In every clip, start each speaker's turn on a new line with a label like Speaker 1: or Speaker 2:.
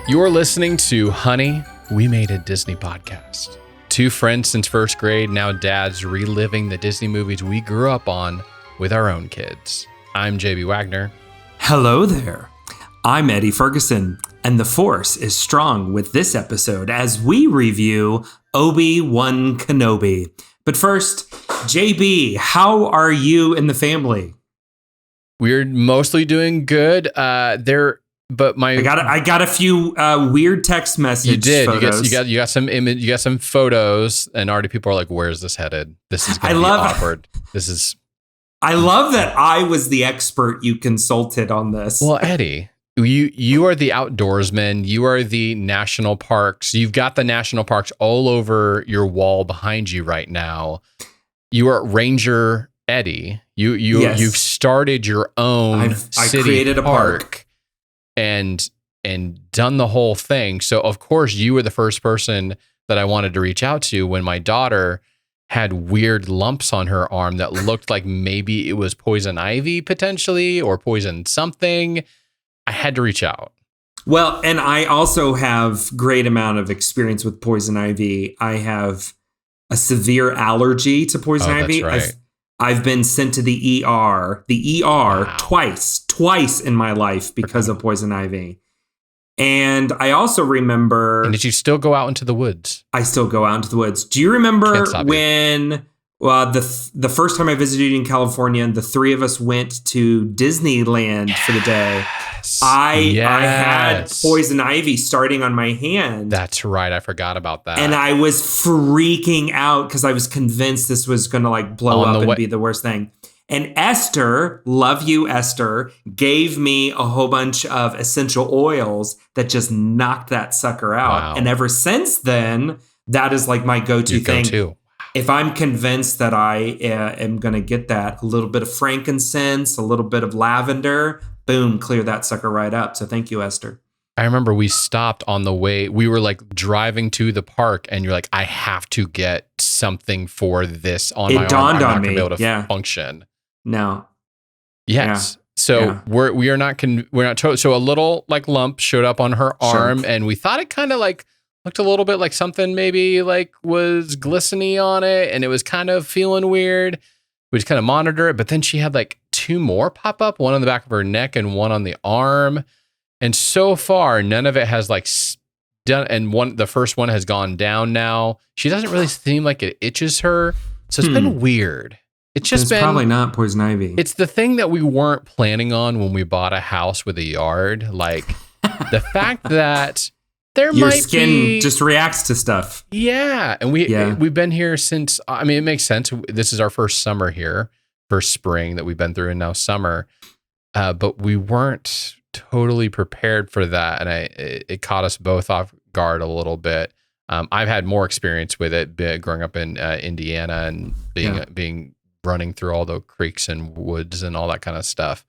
Speaker 1: You're listening to Honey, We Made a Disney Podcast. Two friends since first grade, now dads reliving the Disney movies we grew up on with our own kids. I'm J.B. Waggoner.
Speaker 2: Hello there. I'm Eddie Ferguson, and the force is strong with this episode as we review Obi-Wan Kenobi. But first, J.B., how are you and the family?
Speaker 1: We're mostly doing good. I
Speaker 2: got a few weird text message.
Speaker 1: You did.
Speaker 2: Photos.
Speaker 1: You got some image. You got some photos, and already people are like, "Where's this headed? This is going to be awkward."
Speaker 2: I love that I was the expert you consulted on this.
Speaker 1: Well, Eddie, you are the outdoorsman. You are the national parks. You've got the national parks all over your wall behind you right now. You are Ranger Eddie.
Speaker 2: Yes.
Speaker 1: You've started your own city
Speaker 2: created a park.
Speaker 1: And done the whole thing. So of course you were the first person that I wanted to reach out to when my daughter had weird lumps on her arm that looked like maybe it was poison ivy potentially or poison something. I had to reach out.
Speaker 2: Well, and I also have great amount of experience with poison ivy. I have a severe allergy to poison ivy.
Speaker 1: That's right.
Speaker 2: I've been sent to the ER
Speaker 1: Wow.
Speaker 2: twice in my life because of poison ivy. And I also remember...
Speaker 1: And did you still go out into the woods?
Speaker 2: I still go out into the woods. Do you remember when the first time I visited you in California, the three of us went to Disneyland for the day? I had poison ivy starting on my hand.
Speaker 1: That's right. I forgot about that.
Speaker 2: And I was freaking out because I was convinced this was going to blow up and be the worst thing. And Esther, love you, Esther, gave me a whole bunch of essential oils that just knocked that sucker out.
Speaker 1: Wow.
Speaker 2: And ever since then, that is my go-to thing.
Speaker 1: Go-to.
Speaker 2: If I'm convinced that I am going to get that, a little bit of frankincense, a little bit of lavender, boom, clear that sucker right up. So thank you, Esther.
Speaker 1: I remember we stopped on the way. We were driving to the park and you're like, I have to get something for this on my arm.
Speaker 2: It dawned
Speaker 1: I'm
Speaker 2: on
Speaker 1: not
Speaker 2: me.
Speaker 1: Be able to
Speaker 2: Yeah.
Speaker 1: function.
Speaker 2: No.
Speaker 1: Yes.
Speaker 2: Yeah.
Speaker 1: So
Speaker 2: Yeah.
Speaker 1: we're not so a little lump showed up on her arm and we thought it kind of looked a little bit like something maybe was glistening on it and it was kind of feeling weird. We just kind of monitor it, but then she had two more pop up, one on the back of her neck and one on the arm. And so far, none of it has done. And the first one has gone down now. She doesn't really seem like it itches her. So it's been weird. It's
Speaker 2: probably not poison ivy.
Speaker 1: It's the thing that we weren't planning on when we bought a house with a yard. The fact that your
Speaker 2: skin just reacts to stuff.
Speaker 1: Yeah. And we've been here since, it makes sense. This is our first summer here, first spring that we've been through and now summer. But we weren't totally prepared for that. And it caught us both off guard a little bit. I've had more experience with it growing up in Indiana and being running through all the creeks and woods and all that kind of stuff.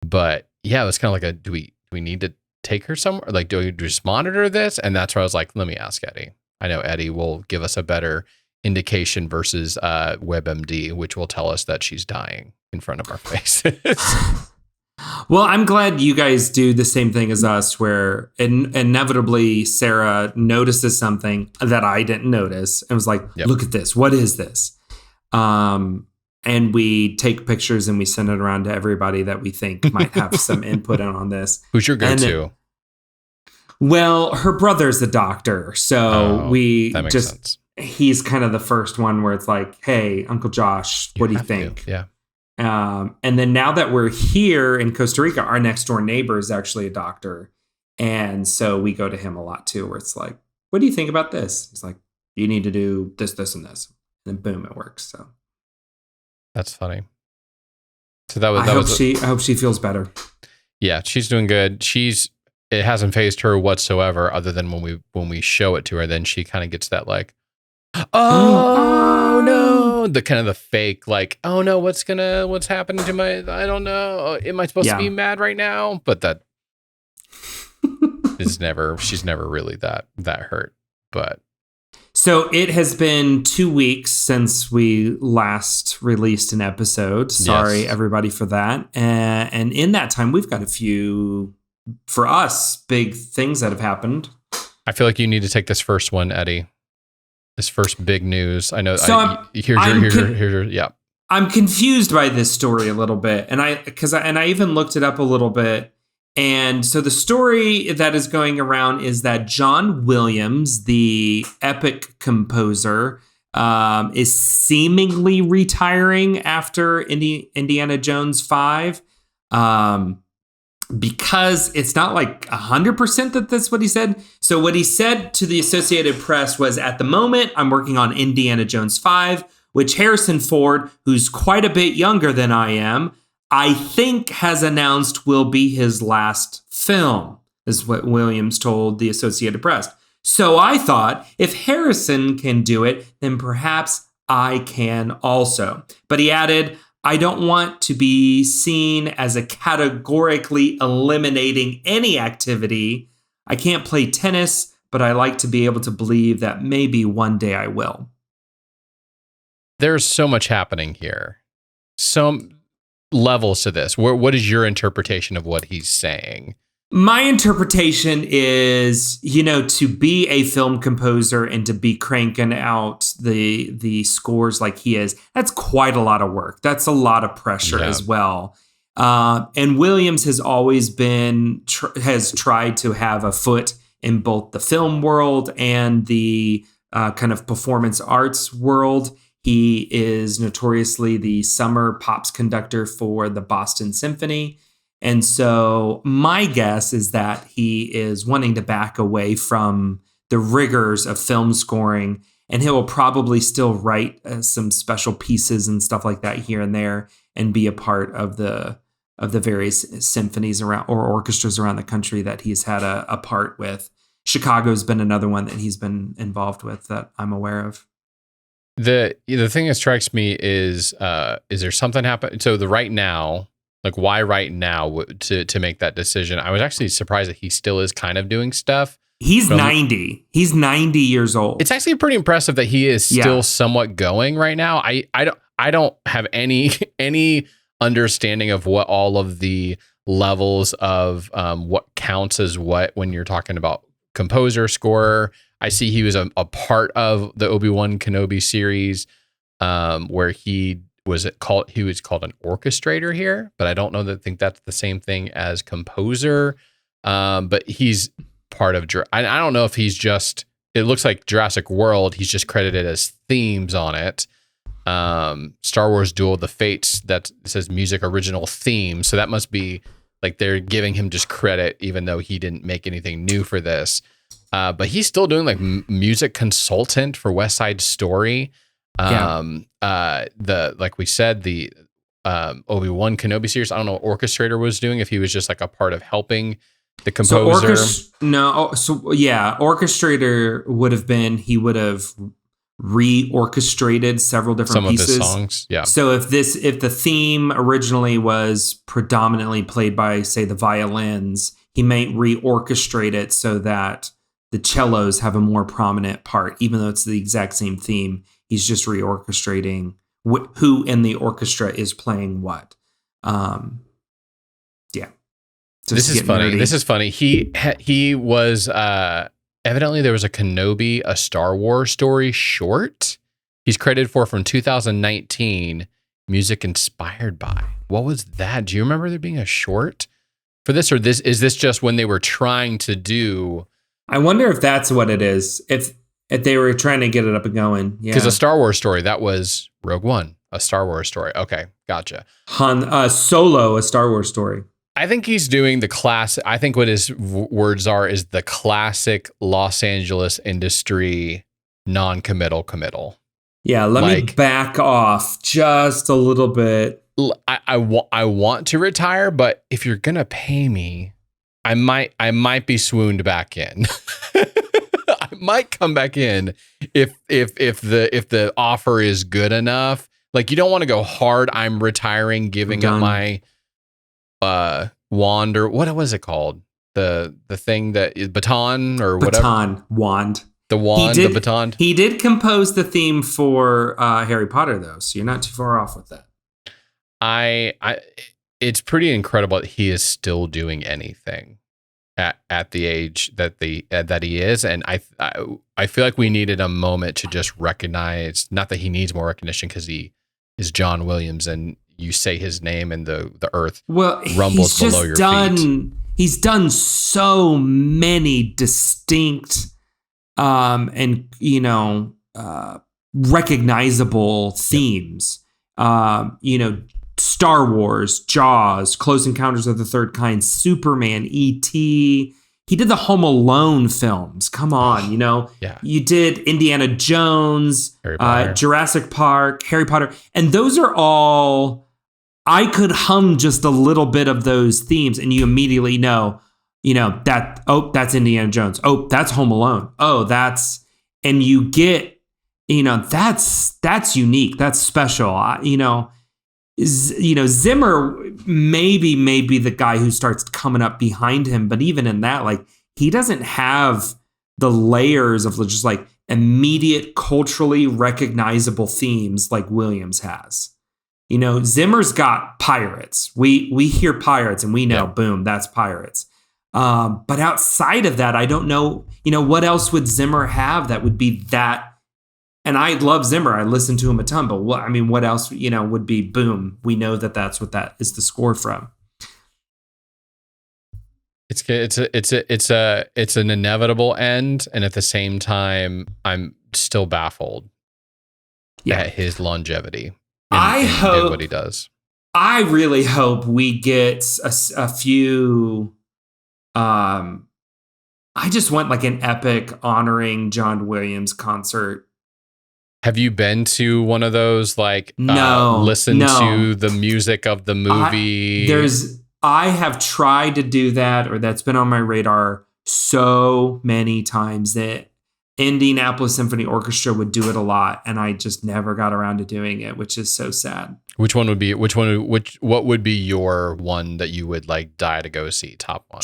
Speaker 1: But yeah, it was kind of do we need to take her somewhere? Do we just monitor this? And that's where I was like, let me ask Eddie. I know Eddie will give us a better indication versus WebMD, which will tell us that she's dying in front of our faces.
Speaker 2: Well, I'm glad you guys do the same thing as us, where inevitably Sarah notices something that I didn't notice and was like, Look at this. What is this? And we take pictures and we send it around to everybody that we think might have some input on this.
Speaker 1: Who's your go-to?
Speaker 2: Well, her brother's the doctor. So
Speaker 1: that makes sense.
Speaker 2: He's kind of the first one where it's like, hey, Uncle Josh, what do you think?
Speaker 1: Yeah.
Speaker 2: And then now that we're here in Costa Rica, our next door neighbor is actually a doctor. And so we go to him a lot too, where it's like, what do you think about this? He's like, you need to do this, this, and this. And then boom, it works. So
Speaker 1: that's funny. So I
Speaker 2: hope she feels better.
Speaker 1: Yeah, she's doing good. It hasn't fazed her whatsoever, other than when we show it to her, then she kind of gets that oh no, the kind of the fake oh no, what's happening to my, I don't know, am I supposed to be mad right now? But that she's never really that hurt. But
Speaker 2: so it has been 2 weeks since we last released an episode. Sorry, everybody, for that. And in that time, we've got a few for us, big things that have happened.
Speaker 1: I feel like you need to take this first one, Eddie. This first big news. I know.
Speaker 2: So
Speaker 1: Yeah.
Speaker 2: I'm confused by this story a little bit, and I even looked it up a little bit. And so the story that is going around is that John Williams, the epic composer, is seemingly retiring after Indiana Jones 5. Because it's not like 100% that that's what he said. So what he said to the Associated Press was, at the moment, I'm working on Indiana Jones 5, which Harrison Ford, who's quite a bit younger than I am, I think has announced will be his last film, is what Williams told the Associated Press. So I thought, if Harrison can do it, then perhaps I can also. But he added, I don't want to be seen as a categorically eliminating any activity. I can't play tennis, but I like to be able to believe that maybe one day I will.
Speaker 1: There's so much happening here. Some levels to this. What is your interpretation of what he's saying?
Speaker 2: My interpretation is, to be a film composer and to be cranking out the scores like he is, that's quite a lot of work. That's a lot of pressure as well. And Williams has always has tried to have a foot in both the film world and the kind of performance arts world. He is notoriously the summer pops conductor for the Boston Symphony. And so my guess is that he is wanting to back away from the rigors of film scoring, and he will probably still write some special pieces and stuff like that here and there, and be a part of the various symphonies around or orchestras around the country that he's had a part with. Chicago's been another one that he's been involved with that I'm aware of.
Speaker 1: The thing that strikes me is there something happening? So right now. Like, why right now to make that decision? I was actually surprised that he still is kind of doing stuff.
Speaker 2: He's 90. He's 90 years old.
Speaker 1: It's actually pretty impressive that he is still somewhat going right now. I don't have any understanding of what all of the levels of what counts as what when you're talking about composer, scorer. I see he was a part of the Obi-Wan Kenobi series where he was called an orchestrator here, but I don't think that's the same thing as composer. But he's part of, I don't know if he's just, it looks like Jurassic World, he's just credited as themes on it. Star Wars Duel of the Fates, that says music original theme. So that must be like they're giving him just credit, even though he didn't make anything new for this. But he's still doing like music consultant for West Side Story. Like we said, the Obi-Wan Kenobi series, I don't know what orchestrator was doing, if he was just like a part of helping the composer.
Speaker 2: Orchestrator would have been, he would have reorchestrated several different pieces.
Speaker 1: Some of the songs, yeah.
Speaker 2: So if the theme originally was predominantly played by, say, the violins, he might reorchestrate it so that the cellos have a more prominent part, even though it's the exact same theme. He's just reorchestrating who in the orchestra is playing what.
Speaker 1: This is funny. Nerdy. This is funny. He was evidently there was a Kenobi, a Star Wars story short. He's credited for from 2019. Music inspired by. What was that? Do you remember there being a short for this, or is this just when they were trying to do?
Speaker 2: I wonder if that's what it is. If they were trying to get it up and going. Yeah.
Speaker 1: Because a Star Wars story, that was Rogue One, a Star Wars story. Okay, gotcha.
Speaker 2: Solo, a Star Wars story.
Speaker 1: I think he's doing the classic. I think what his words are is the classic Los Angeles industry committal.
Speaker 2: Yeah, let me back off just a little bit.
Speaker 1: I want to retire, but if you're going to pay me, I might be swooned back in. I might come back in if the offer is good enough. Like, you don't want to go hard. I'm retiring, giving up my wand, or what was it called? The thing that is baton or whatever.
Speaker 2: Wand.
Speaker 1: The wand, the baton.
Speaker 2: He did compose the theme for Harry Potter, though, so you're not too far off with that.
Speaker 1: It's pretty incredible that he is still doing anything. at the age that he is, and I feel like we needed a moment to just recognize, not that he needs more recognition because he is John Williams, and you say his name and the earth rumbles below your feet.
Speaker 2: He's done so many distinct and recognizable themes. Star Wars, Jaws, Close Encounters of the Third Kind, Superman, E.T. He did the Home Alone films. Come on,
Speaker 1: Yeah.
Speaker 2: You did Indiana Jones, Jurassic Park, Harry Potter. And those are all, I could hum just a little bit of those themes and you immediately know, that's Indiana Jones. Oh, that's Home Alone. Oh, and you get, that's unique. That's special. Zimmer may be the guy who starts coming up behind him, but even in that, like, he doesn't have the layers of just like immediate culturally recognizable themes like Williams has. Zimmer's got pirates. We hear pirates and we know, boom, that's pirates. But outside of that, I don't know, what else would Zimmer have that would be that? And I love Zimmer. I listen to him a ton, but what else, would be boom? We know that's what that is the score from.
Speaker 1: It's an inevitable end, and at the same time, I'm still baffled at his longevity.
Speaker 2: I hope
Speaker 1: what he does.
Speaker 2: I really hope we get a few. I just want like an epic honoring John Williams concert.
Speaker 1: Have you been to one of those? Listen to the music of the movie.
Speaker 2: I have tried to do that, or that's been on my radar so many times. That Indianapolis Symphony Orchestra would do it a lot, and I just never got around to doing it, which is so sad.
Speaker 1: What would be your one that you would like die to go see? Top one.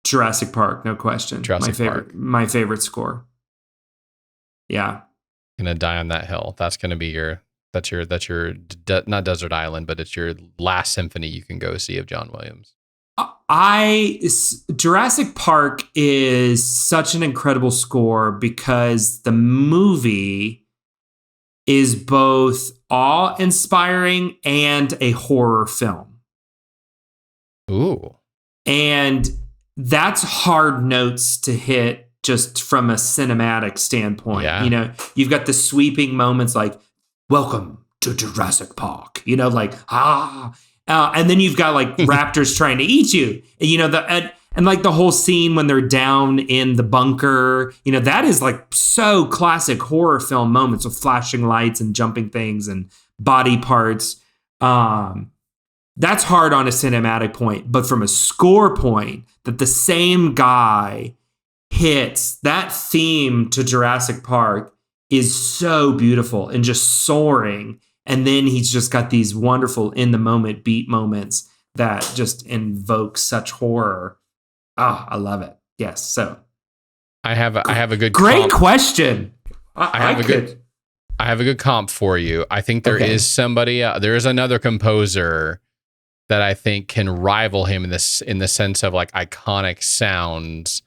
Speaker 2: Jurassic Park, no question. My favorite score. Yeah.
Speaker 1: Gonna die on that hill. That's gonna be that's your not desert island, but it's your last symphony you can go see of John Williams.
Speaker 2: Jurassic Park is such an incredible score because the movie is both awe-inspiring and a horror film.
Speaker 1: Ooh.
Speaker 2: And that's hard notes to hit just from a cinematic standpoint.
Speaker 1: Yeah.
Speaker 2: You've got the sweeping moments like, welcome to Jurassic Park, and then you've got like raptors trying to eat you, and like the whole scene when they're down in the bunker, that is like so classic horror film moments with flashing lights and jumping things and body parts. That's hard on a cinematic point, but from a score point, that the same guy hits, that theme to Jurassic Park is so beautiful and just soaring. And then he's just got these wonderful in the moment beat moments that just invoke such horror. I love it. Yes. So
Speaker 1: I have a good
Speaker 2: great question.
Speaker 1: I have a good comp for you. I think there is somebody, there is another composer that I think can rival him in the sense of like iconic sounds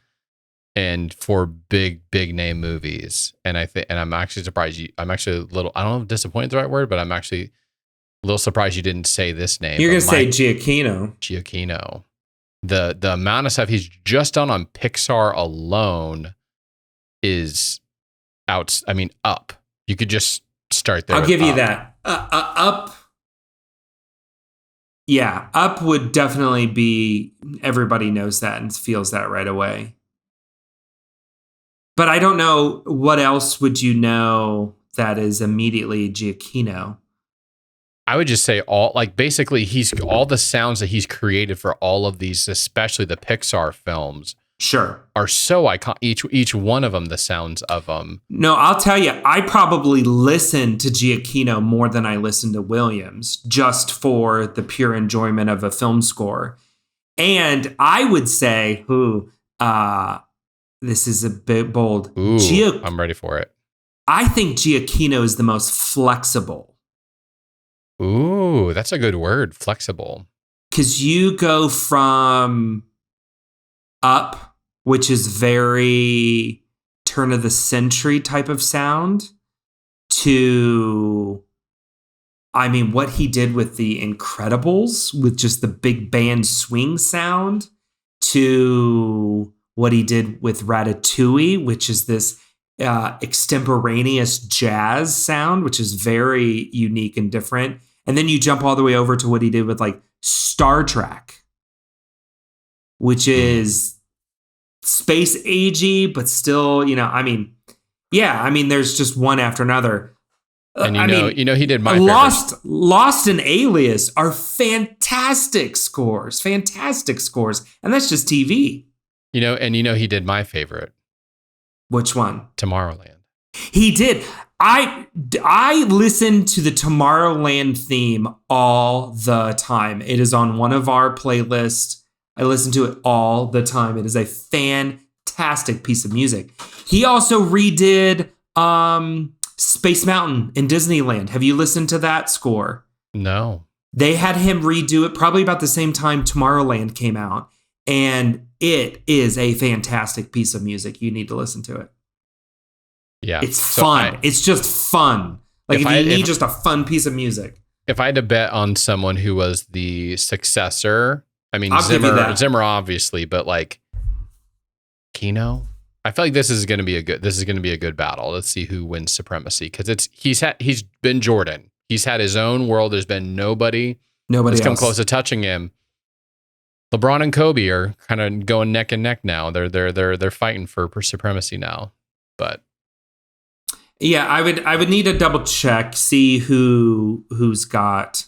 Speaker 1: and for big name movies. And I'm actually surprised I'm actually a little, I don't know if disappointed is the right word, but I'm actually a little surprised you didn't say this name.
Speaker 2: You're going to say Giacchino.
Speaker 1: The amount of stuff he's just done on Pixar alone is out. I mean, Up. You could just start there.
Speaker 2: I'll give you that. Up. Yeah, Up would definitely be, everybody knows that and feels that right away. But I don't know, what else would you know that is immediately Giacchino?
Speaker 1: I would just say basically all the sounds that he's created for all of these, especially the Pixar films,
Speaker 2: sure,
Speaker 1: are so iconic. Each one of them, the sounds of them.
Speaker 2: No, I'll tell you, I probably listen to Giacchino more than I listen to Williams, just for the pure enjoyment of a film score. And I would say, this is a bit bold.
Speaker 1: Ooh, I'm ready for it.
Speaker 2: I think Giacchino is the most flexible.
Speaker 1: Ooh, that's a good word, flexible.
Speaker 2: Because you go from Up which is very turn of the century type of sound, to, I mean, what he did with the Incredibles with just the big band swing sound, to what he did with Ratatouille, which is this extemporaneous jazz sound, which is very unique and different. And then you jump all the way over to what he did with like Star Trek, which is space agey, but still, I mean, there's just one after another.
Speaker 1: And he did my
Speaker 2: Lost and Alias are fantastic scores, and that's just TV.
Speaker 1: He did my favorite.
Speaker 2: Which one?
Speaker 1: Tomorrowland.
Speaker 2: He did. I listen to the Tomorrowland theme all the time. It is on one of our playlists. I listen to it all the time. It is a fantastic piece of music. He also redid Space Mountain in Disneyland. Have you listened to that score?
Speaker 1: No.
Speaker 2: They had him redo it probably about the same time Tomorrowland came out. And it is a fantastic piece of music. You need to listen to it.
Speaker 1: Yeah.
Speaker 2: It's fun. It's just fun. Like if you need just a fun piece of music.
Speaker 1: If I had to bet on someone who was the successor, I mean, Zimmer obviously, but like Kino, I feel like this is going to be a good battle. Let's see who wins supremacy, because he's been Jordan. He's had his own world. There's been nobody that's come close to touching him. LeBron and Kobe are kind of going neck and neck now. They're fighting for supremacy now. But
Speaker 2: yeah, I would need to double check, see who's got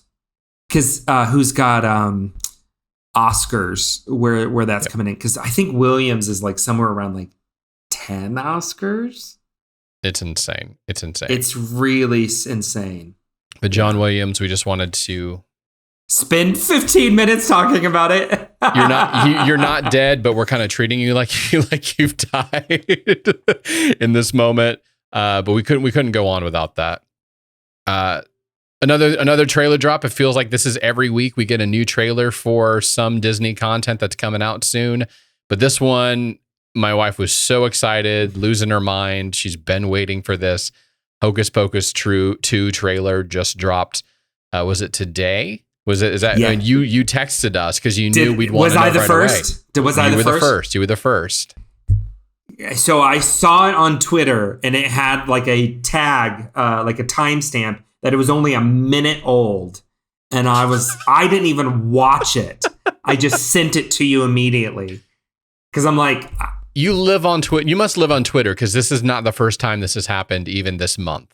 Speaker 2: Oscars where that's coming in, because I think Williams is like somewhere around like 10 Oscars.
Speaker 1: It's insane.
Speaker 2: It's really insane.
Speaker 1: But John Williams, we just wanted to
Speaker 2: spend 15 minutes talking about it.
Speaker 1: You're not dead, but we're kind of treating you like you've died in this moment. But we couldn't go on without that. Another trailer drop. It feels like this is every week we get a new trailer for some Disney content that's coming out soon. But this one, my wife was so excited, losing her mind. She's been waiting for this. Hocus Pocus 2 trailer just dropped. Was it today? Is that? Yeah. I mean, you texted us because you knew we'd want to know right away.
Speaker 2: Was I the first?
Speaker 1: You were the first.
Speaker 2: So I saw it on Twitter, and it had like a tag, like a timestamp that it was only a minute old, and I didn't even watch it. I just sent it to you immediately because I'm like,
Speaker 1: you live on Twitter. You must live on Twitter, because this is not the first time this has happened, even this month.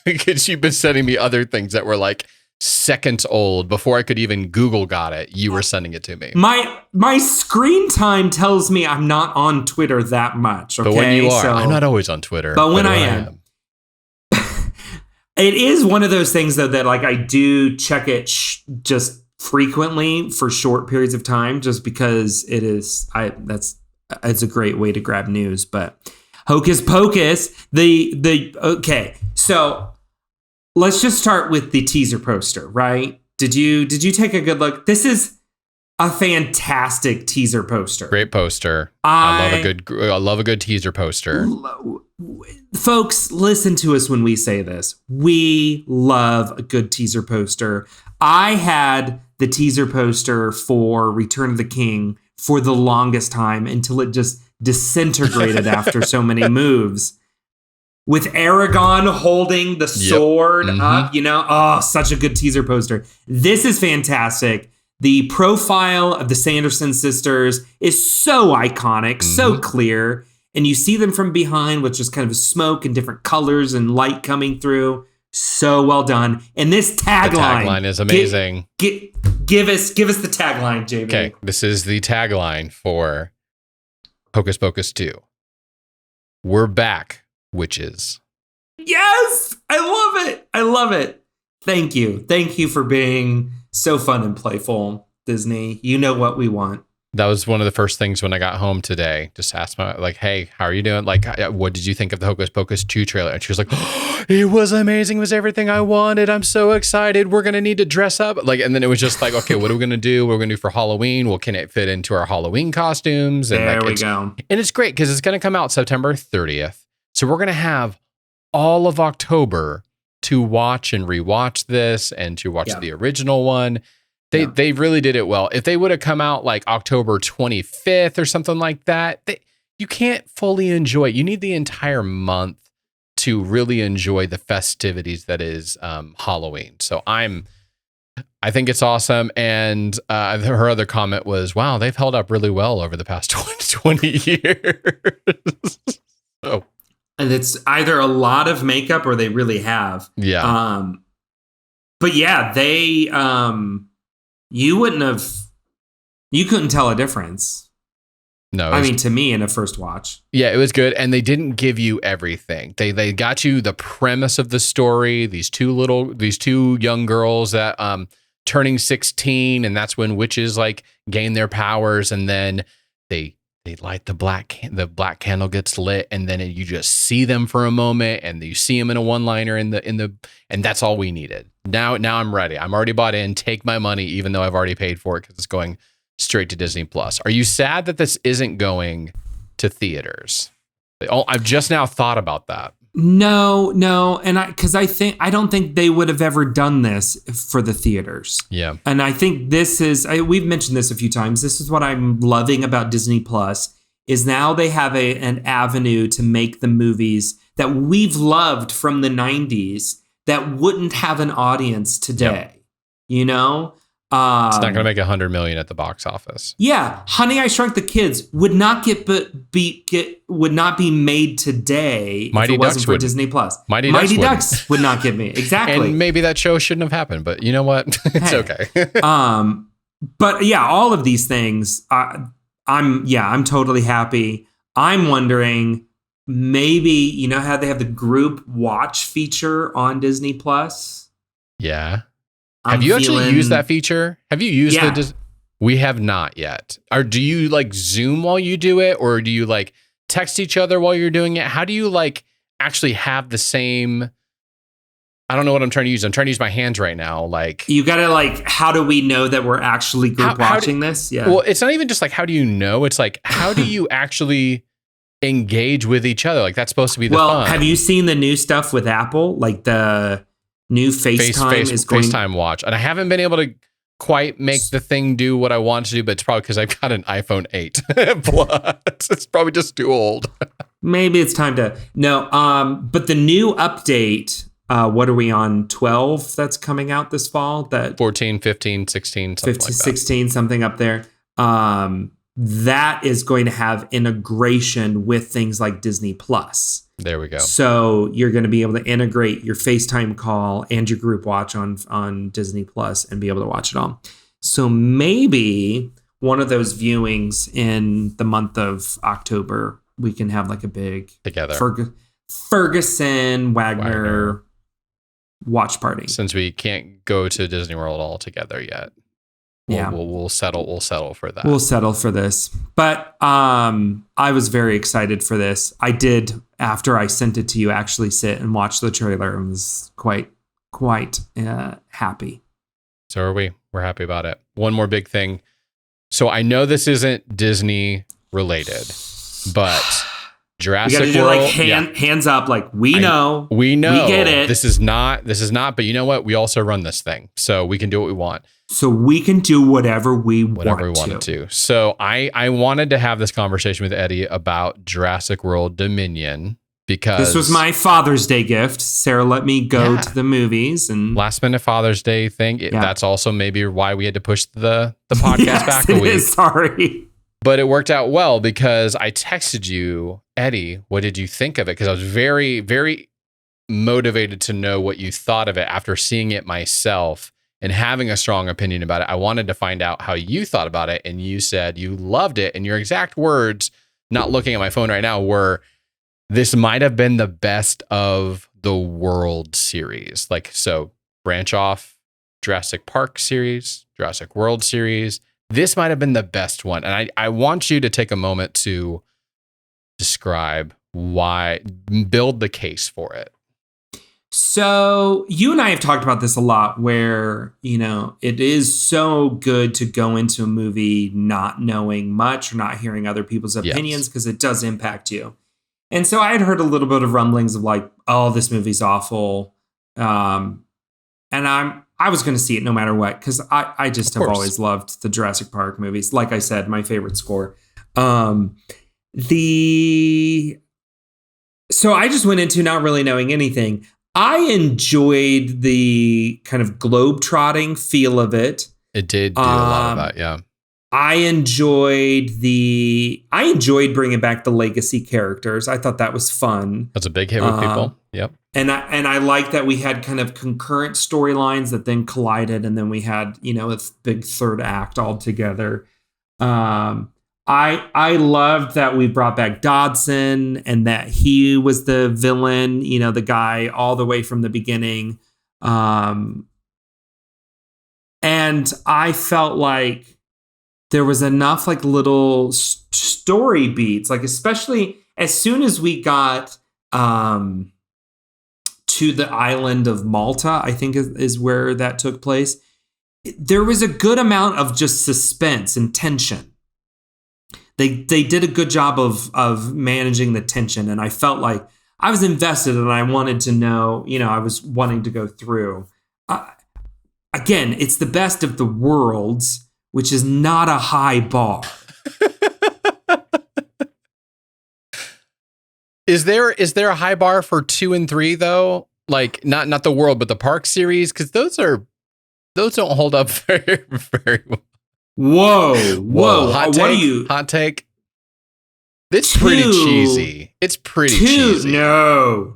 Speaker 1: Because you've been sending me other things that were like seconds old before I could even Google got it. You were sending it to me.
Speaker 2: My screen time tells me I'm not on Twitter that much. Okay?
Speaker 1: But when you are, I'm not always on Twitter.
Speaker 2: But when I am. It is one of those things though that like I do check it just frequently for short periods of time, just because it's a great way to grab news. But Hocus Pocus, okay, so let's just start with the teaser poster, right? Did you take a good look? This is a fantastic teaser poster.
Speaker 1: Great poster. I love a good teaser poster.
Speaker 2: Folks, listen to us when we say this. We love a good teaser poster. I had the teaser poster for Return of the King for the longest time until it just disintegrated after so many moves. With Aragorn holding the sword up, such a good teaser poster. This is fantastic. The profile of the Sanderson sisters is so iconic, so clear. And you see them from behind with just kind of smoke and different colors and light coming through. So well done. And this tagline. The
Speaker 1: tagline is amazing.
Speaker 2: Give us the tagline, JB.
Speaker 1: Okay, this is the tagline for Hocus Pocus 2. We're back, witches.
Speaker 2: Yes! I love it. Thank you for being so fun and playful, Disney. You know what we want.
Speaker 1: That was one of the first things when I got home today. Just asked my, like, hey, how are you doing? Like, what did you think of the Hocus Pocus 2 trailer? And she was like, oh, it was amazing. It was everything I wanted. I'm so excited. We're going to need to dress up. Like, and then it was just like, okay, what are we going to do? What are we going to do for Halloween? Well, can it fit into our Halloween costumes? And
Speaker 2: there
Speaker 1: like,
Speaker 2: we go.
Speaker 1: And it's great because it's going to come out September 30th. So we're going to have all of October to watch and rewatch this and to watch the original one. They really did it well. If they would have come out like October 25th or something like that, you can't fully enjoy it. You need the entire month to really enjoy the festivities that is Halloween. So I think it's awesome. And her other comment was, wow, they've held up really well over the past 20 years. So.
Speaker 2: And it's either a lot of makeup or they really have.
Speaker 1: Yeah.
Speaker 2: But yeah, they... you couldn't tell a difference.
Speaker 1: No.
Speaker 2: I mean, to me in a first watch.
Speaker 1: Yeah, it was good. And they didn't give you everything. They got you the premise of the story, these two young girls that turning 16, and that's when witches like gain their powers, and then they light the black candle gets lit, and then you just see them for a moment, and you see them in a one-liner and that's all we needed. Now I'm ready. I'm already bought in. Take my money, even though I've already paid for it because it's going straight to Disney Plus. Are you sad that this isn't going to theaters? I've just now thought about that.
Speaker 2: No, and I don't think they would have ever done this for the theaters.
Speaker 1: Yeah,
Speaker 2: and I think we've mentioned this a few times. This is what I'm loving about Disney Plus is now they have an avenue to make the movies that we've loved from the 90s that wouldn't have an audience today. Yep. You know?
Speaker 1: It's not going to make $100 million at the box office.
Speaker 2: Yeah, Honey, I Shrunk the Kids would not would not be made today
Speaker 1: Mighty
Speaker 2: if it
Speaker 1: Ducks
Speaker 2: wasn't for Disney Plus.
Speaker 1: Mighty
Speaker 2: Ducks would not get me exactly.
Speaker 1: And maybe that show shouldn't have happened, but you know what? It's okay.
Speaker 2: But yeah, all of these things, I'm totally happy. I'm wondering, maybe you know how they have the group watch feature on Disney Plus?
Speaker 1: Yeah. Have you actually used that feature? Have you used it? We have not yet. Or do you like Zoom while you do it? Or do you like text each other while you're doing it? How do you like actually have the same? I don't know what I'm trying to use. I'm trying to use my hands right now. Like
Speaker 2: you got to like, how do we know that we're actually group watching this? Yeah.
Speaker 1: Well, it's not even just like, how do you know? It's like, how do you actually engage with each other? Like that's supposed to be the fun.
Speaker 2: Have you seen the new stuff with Apple? Like the new FaceTime
Speaker 1: watch, and I haven't been able to quite make the thing do what I want to do, but it's probably because I've got an iPhone 8 Plus. It's probably just too old.
Speaker 2: Maybe it's time to but the new update, what are we on 12 that's coming out this fall? That
Speaker 1: 14, 15, 16, something
Speaker 2: 15, like 16, something up there. That is going to have integration with things like Disney Plus.
Speaker 1: There we go.
Speaker 2: So you're going to be able to integrate your FaceTime call and your group watch on Disney Plus and be able to watch it all. So maybe one of those viewings in the month of October, we can have like a big
Speaker 1: together
Speaker 2: Ferguson Waggoner watch party.
Speaker 1: Since we can't go to Disney World all together yet. We'll settle for that.
Speaker 2: We'll settle for this. But I was very excited for this. I did, after I sent it to you, actually sit and watch the trailer and was quite happy.
Speaker 1: So are we. We're happy about it. One more big thing. So I know this isn't Disney related, but Jurassic World.
Speaker 2: Like hands up, like we know.
Speaker 1: We
Speaker 2: get it.
Speaker 1: This is not, but you know what? We also run this thing. So we can do what we want.
Speaker 2: So we can do whatever we want
Speaker 1: to. So I wanted to have this conversation with Eddie about Jurassic World Dominion because
Speaker 2: this was my Father's Day gift. Sarah let me go to the movies and
Speaker 1: last minute Father's Day thing. That's also maybe why we had to push the podcast back a week.
Speaker 2: Sorry.
Speaker 1: But it worked out well because I texted you, Eddie, what did you think of it? Because I was very, very motivated to know what you thought of it after seeing it myself and having a strong opinion about it. I wanted to find out how you thought about it. And you said you loved it. And your exact words, not looking at my phone right now, were, this might have been the best of the World series. Like, so branch off Jurassic Park series, Jurassic World series. this might have been the best one. And I want you to take a moment to describe why, build the case for it.
Speaker 2: So you and I have talked about this a lot where, it is so good to go into a movie not knowing much or not hearing other people's opinions because it does impact you. And so I had heard a little bit of rumblings of like, oh, this movie's awful. And I was going to see it no matter what, because I just have always loved the Jurassic Park movies. Like I said, my favorite score. So I just went into not really knowing anything. I enjoyed the kind of globe-trotting feel of it.
Speaker 1: It did do a lot of that, yeah.
Speaker 2: I enjoyed bringing back the legacy characters. I thought that was fun.
Speaker 1: That's a big hit with people. Yep.
Speaker 2: And I like that we had kind of concurrent storylines that then collided, and then we had, a big third act all together. I loved that we brought back Dodson and that he was the villain, the guy all the way from the beginning. And I felt like there was enough like little story beats, like especially as soon as we got to the island of Malta, I think is where that took place. There was a good amount of just suspense and tension. They did a good job of managing the tension, and I felt like I was invested and I wanted to know, I was wanting to go through. Again, it's the best of the worlds, which is not a high bar.
Speaker 1: Is there a high bar for 2 and 3 though? Like not the world, but the park series, because those don't hold up very very well.
Speaker 2: Whoa!
Speaker 1: Hot take. It's pretty cheesy. It's pretty cheesy.
Speaker 2: No.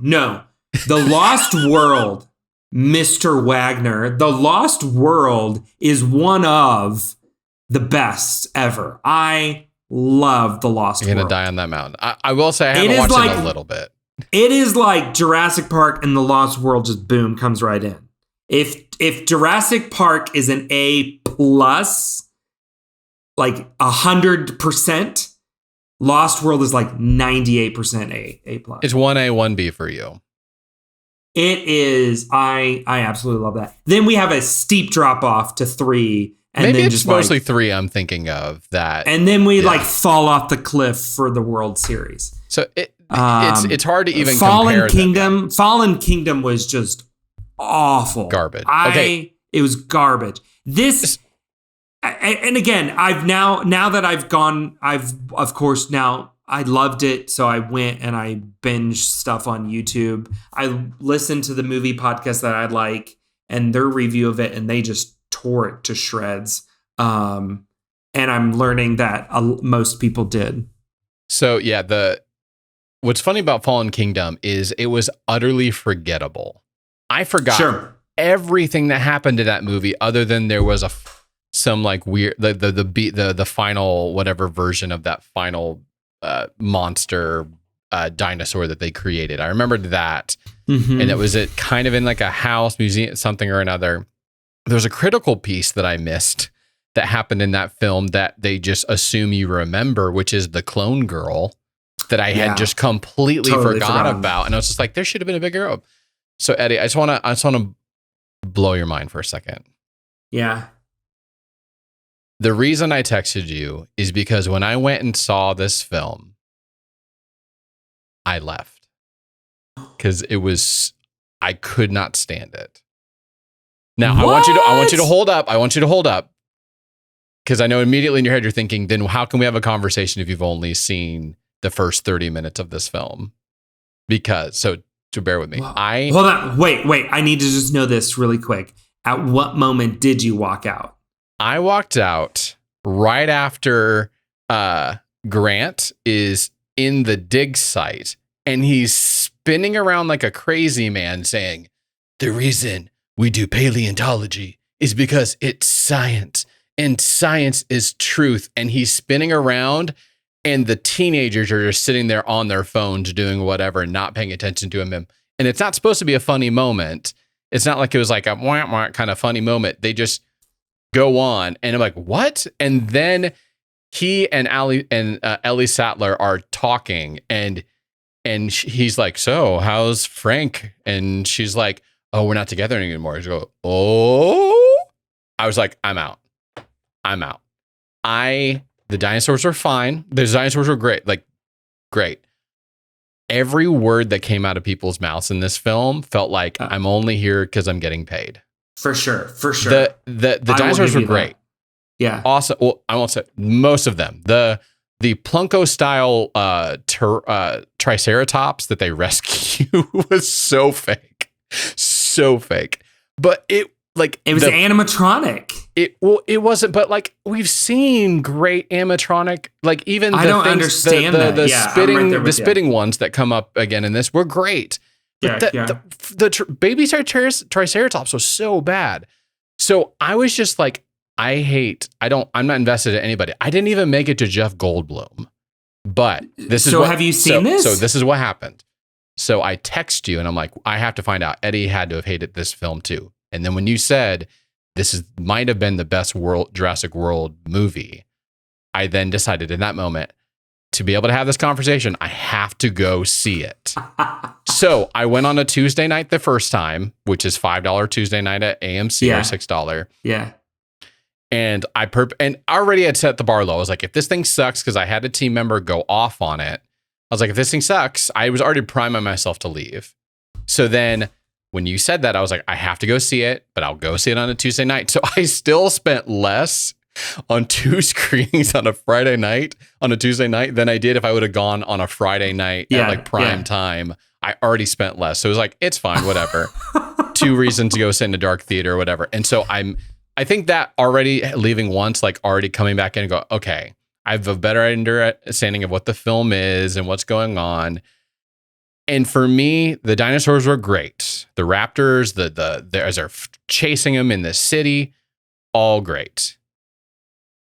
Speaker 2: The Lost World, Mr. Waggoner. The Lost World is one of the best ever. I love The Lost World.
Speaker 1: You're gonna die on that mountain. I will say I haven't watched it in a little bit.
Speaker 2: It is like Jurassic Park and The Lost World just boom comes right in. If Jurassic Park is an A+, like 100%, Lost World is like 98% A+.
Speaker 1: It's 1A, 1B for you.
Speaker 2: It is. I absolutely love that. Then we have a steep drop off to 3. And
Speaker 1: maybe
Speaker 2: then
Speaker 1: it's
Speaker 2: just
Speaker 1: mostly 3 I'm thinking of that.
Speaker 2: And then we like fall off the cliff for the World Series.
Speaker 1: So it's hard to even
Speaker 2: compare
Speaker 1: them.
Speaker 2: Fallen Kingdom was just awful.
Speaker 1: Garbage.
Speaker 2: It was garbage. This... And again, now that I've gone, of course now I loved it. So I went and I binged stuff on YouTube. I listened to the movie podcast that I like and their review of it, and they just tore it to shreds. And I'm learning that most people did.
Speaker 1: So yeah, what's funny about Fallen Kingdom is it was utterly forgettable. I forgot everything that happened to that movie, other than there was some like weird the final whatever version of that final monster dinosaur that they created. I remembered that, and it was kind of in like a house museum, something or another. There's a critical piece that I missed that happened in that film that they just assume you remember, which is the clone girl that I had just completely forgot about, and I was just like, there should have been a bigger up. So Eddie, I just want to blow your mind for a second.
Speaker 2: Yeah.
Speaker 1: The reason I texted you is because when I went and saw this film, I left because I could not stand it. Now I want you to hold up. I want you to hold up because I know immediately in your head you're thinking, then how can we have a conversation if you've only seen the first 30 minutes of this film? So bear with me.
Speaker 2: Hold on. Wait. I need to just know this really quick. At what moment did you walk out?
Speaker 1: I walked out right after Grant is in the dig site and he's spinning around like a crazy man saying, the reason we do paleontology is because it's science and science is truth. And he's spinning around and the teenagers are just sitting there on their phones doing whatever and not paying attention to him. And it's not supposed to be a funny moment. It's not like it was like a wah, wah kind of funny moment. They just go on. And I'm like, what? And then he and Ellie Sattler are talking, and he's like, so how's Frank? And she's like, oh, we're not together anymore. She goes, oh, I was like, I'm out. The dinosaurs were fine. The dinosaurs were great. Like, great. Every word that came out of people's mouths in this film felt like I'm only here because I'm getting paid.
Speaker 2: For sure.
Speaker 1: The dinosaurs were great.
Speaker 2: That. Yeah.
Speaker 1: Awesome. Well, I won't say most of them. The Plunko style Triceratops that they rescue was so fake. But it
Speaker 2: was animatronic.
Speaker 1: It wasn't, but like we've seen great animatronic, like even
Speaker 2: I don't understand
Speaker 1: the spitting ones that come up again in this were great. But the baby Triceratops was so bad. So I was just like, I'm not invested in anybody. I didn't even make it to Jeff Goldblum. But have you seen this? So this is what happened. So I text you and I'm like, I have to find out. Eddie had to have hated this film too. And then when you said might have been the best Jurassic World movie, I then decided in that moment to be able to have this conversation, I have to go see it. So I went on a Tuesday night the first time, which is $5 Tuesday night at AMC or $6.
Speaker 2: Yeah.
Speaker 1: And I already had set the bar low. I was like, if this thing sucks, because I had a team member go off on it. I was like, if this thing sucks, I was already priming myself to leave. So then when you said that, I was like, I have to go see it, but I'll go see it on a Tuesday night. So I still spent less on 2 screenings on a Friday night, on a Tuesday night, than I did if I would have gone on a Friday night at like prime time. I already spent less. So it was like, it's fine, whatever. 2 reasons to go sit in a dark theater or whatever. And so I think that already leaving once, like already coming back in and go, okay, I have a better understanding of what the film is and what's going on. And for me, the dinosaurs were great. The raptors, as they're chasing them in the city, all great.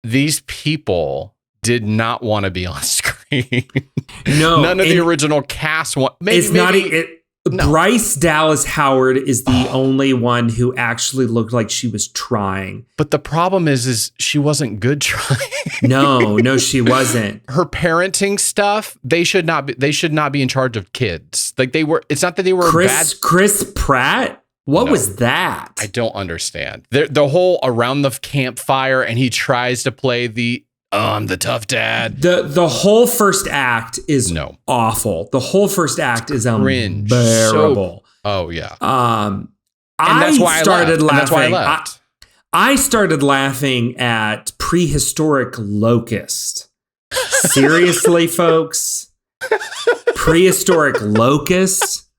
Speaker 1: These people did not want to be on screen.
Speaker 2: No,
Speaker 1: none of the original cast want.
Speaker 2: Bryce Dallas Howard is the only one who actually looked like she was trying.
Speaker 1: But the problem is she wasn't good trying.
Speaker 2: No, she wasn't.
Speaker 1: Her parenting stuff, they should not be in charge of kids. Like they were. It's not that they were bad.
Speaker 2: Chris Pratt. What was that?
Speaker 1: I don't understand. The whole around the campfire, and he tries to play I'm the tough dad.
Speaker 2: The whole first act is awful. The whole first act is unbearable.
Speaker 1: Yeah.
Speaker 2: I started laughing. That's why I left. I started laughing at prehistoric locust. Seriously, folks? Prehistoric locust?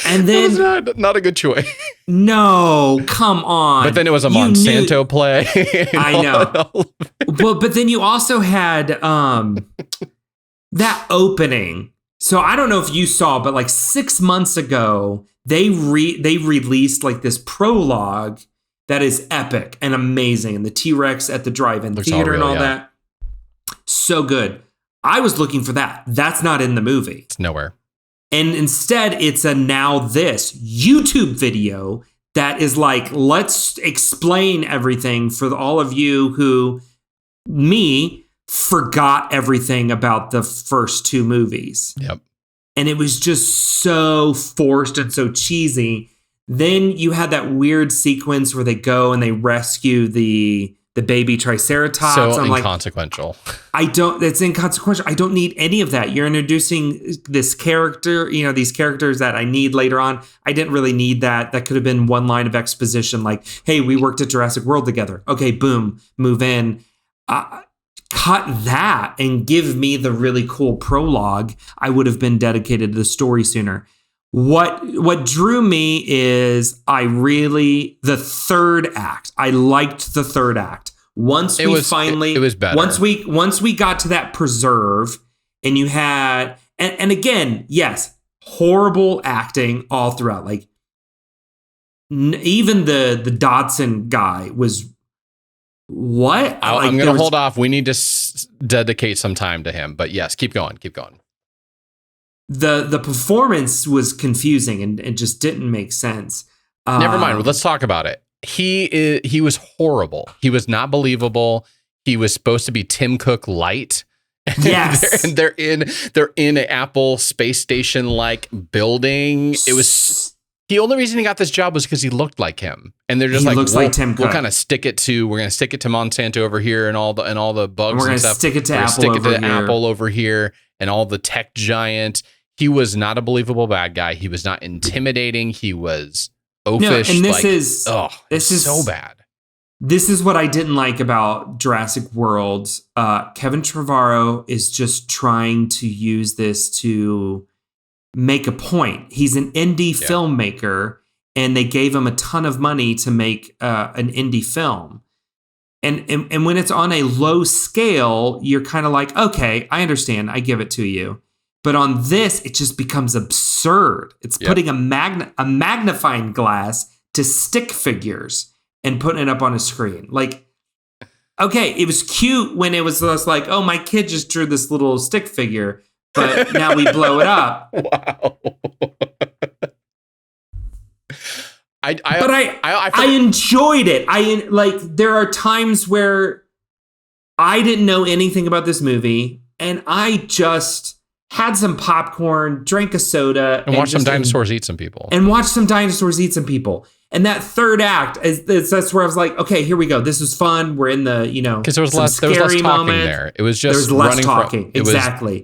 Speaker 2: And then
Speaker 1: that was not a good choice.
Speaker 2: No, come on.
Speaker 1: But then it was a Monsanto play.
Speaker 2: I know. But then you also had that opening. So I don't know if you saw, but like 6 months ago, they released like this prologue that is epic and amazing, and the T-Rex at the drive-in theater and all that. So good. I was looking for that. That's not in the movie.
Speaker 1: It's nowhere.
Speaker 2: And instead, it's a Now This YouTube video that is like, let's explain everything for all of you who, forgot everything about the first 2 movies.
Speaker 1: Yep.
Speaker 2: And it was just so forced and so cheesy. Then you had that weird sequence where they go and they rescue the baby Triceratops.
Speaker 1: So inconsequential.
Speaker 2: It's inconsequential. I don't need any of that. You're introducing this character, these characters that I need later on. I didn't really need that. That could have been one line of exposition like, hey, we worked at Jurassic World together. Okay, boom, move in. Cut that and give me the really cool prologue. I would have been dedicated to the story sooner. What drew me is the third act. I liked the third act. It was better. Once we got to that preserve, and you had and again, yes, horrible acting all throughout. Like even the Dodson guy was what?
Speaker 1: I'm going to hold off. We need to dedicate some time to him. But yes, keep going.
Speaker 2: The performance was confusing and just didn't make sense.
Speaker 1: Never mind. Let's talk about it. He was horrible. He was not believable. He was supposed to be Tim Cook light.
Speaker 2: Yes.
Speaker 1: And they're in an Apple space station like building. It was the only reason he got this job was because he looked like him. And they're just
Speaker 2: looks like Tim Cook.
Speaker 1: We'll kind of stick it to Monsanto over here and all the bugs.
Speaker 2: We're
Speaker 1: going to
Speaker 2: stick it to Apple
Speaker 1: over here and all the tech giant. He was not a believable bad guy. He was not intimidating. He was oafish.
Speaker 2: No, and this is
Speaker 1: so bad.
Speaker 2: This is what I didn't like about Jurassic World. Kevin Trevorrow is just trying to use this to make a point. He's an indie filmmaker, and they gave him a ton of money to make an indie film. And when it's on a low scale, you're kind of like, okay, I understand. I give it to you. But on this, it just becomes absurd. It's putting a magnifying glass to stick figures and putting it up on a screen. Like, okay, it was cute when it was just like, oh, my kid just drew this little stick figure, but now we blow it up.
Speaker 1: Wow.
Speaker 2: I enjoyed it. There are times where I didn't know anything about this movie, and I just had some popcorn, drank a soda,
Speaker 1: and watched some dinosaurs eat some people.
Speaker 2: And that third act, that's where I was like, okay, here we go. This is fun. We're in the, because
Speaker 1: there was less talking there. It was just
Speaker 2: there was less talking. Exactly.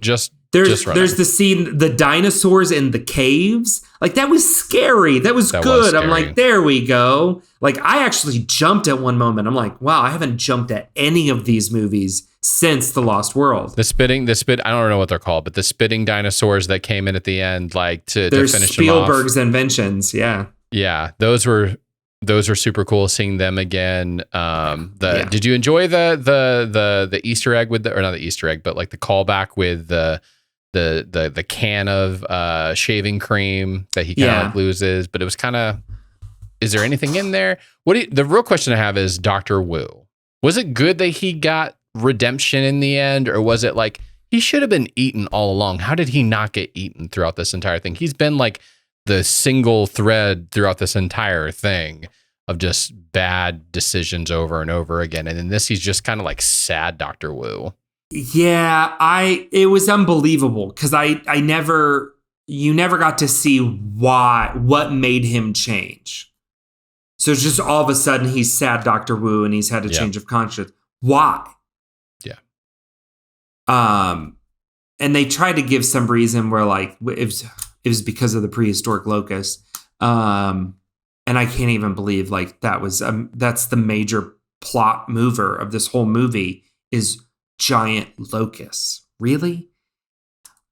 Speaker 2: There's the scene, the dinosaurs in the caves. Like, that was scary. That was good. I'm like, there we go. Like, I actually jumped at one moment. I'm like, wow, I haven't jumped at any of these movies since The Lost World.
Speaker 1: I don't know what they're called, but the spitting dinosaurs that came in at the end, like to finish them off.
Speaker 2: Spielberg's inventions. Yeah.
Speaker 1: Yeah. Those were super cool seeing them again. Did you enjoy the Easter egg or not the Easter egg, but like the callback with the can of shaving cream that he kind of like loses, but it was kind of, is there anything in there? The real question I have is Dr. Wu. Was it good that he got redemption in the end, or was it like he should have been eaten all along? How did he not get eaten throughout this entire thing? He's been like the single thread throughout this entire thing of just bad decisions over and over again. And in this, he's just kind of like sad Dr. Wu.
Speaker 2: Yeah, it was unbelievable because you never got to see what made him change. So it's just all of a sudden he's sad Dr. Wu and he's had a change of conscience. Why?
Speaker 1: Yeah.
Speaker 2: And they tried to give some reason where like it was because of the prehistoric locust. And I can't even believe like that's the major plot mover of this whole movie is giant locusts. Really?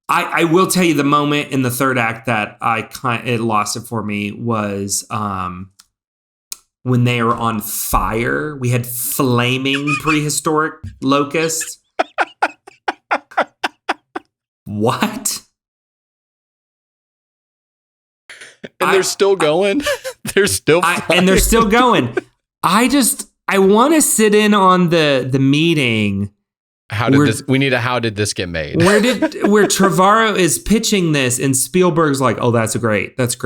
Speaker 2: I will tell you the moment in the third act that it lost it for me was when they were on fire. We had flaming prehistoric locusts. What?
Speaker 1: And they're still going. They're still
Speaker 2: and they're still going. I want to sit in on the meeting.
Speaker 1: How did this get made?
Speaker 2: where Trevorrow is pitching this and Spielberg's like, oh, that's great. Because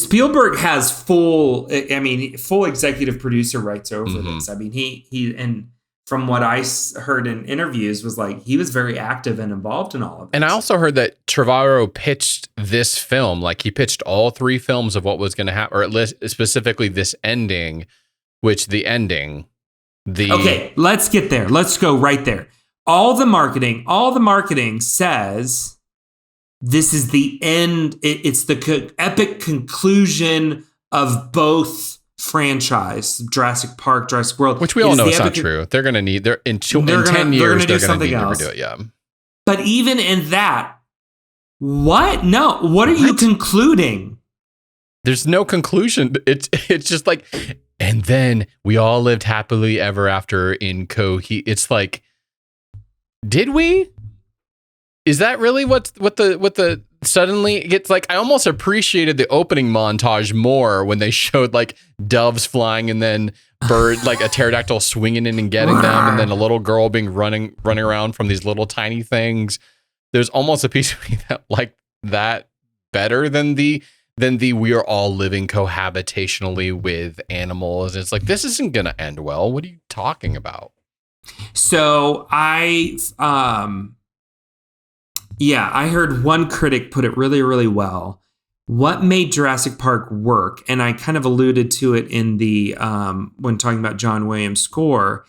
Speaker 2: Spielberg has full executive producer rights over this. I mean, he and from what I heard in interviews was like he was very active and involved in all of this.
Speaker 1: And I also heard that Trevorrow pitched this film, like he pitched all three films of what was going to happen, or at least specifically this ending, Okay,
Speaker 2: let's get there. Let's go right there. All the marketing says this is the end. It's the epic conclusion of both franchise, Jurassic Park, Jurassic World.
Speaker 1: Which we all know is not true. They're going to need, in 10 years, they're going to need to redo it. Yeah.
Speaker 2: But even in that, what? No, what are you concluding?
Speaker 1: There's no conclusion. It's just like, and then we all lived happily ever after in It's like, did we? Is that really what the suddenly it gets like? I almost appreciated the opening montage more when they showed like doves flying and then like a pterodactyl swinging in and getting them, and then a little girl being running around from these little tiny things. There's almost a piece of me that like that better than the than the we are all living cohabitationally with animals. It's like, this isn't going to end well. What are you talking about?
Speaker 2: So I heard one critic put it really, really well. What made Jurassic Park work, and I kind of alluded to it in the when talking about John Williams' score,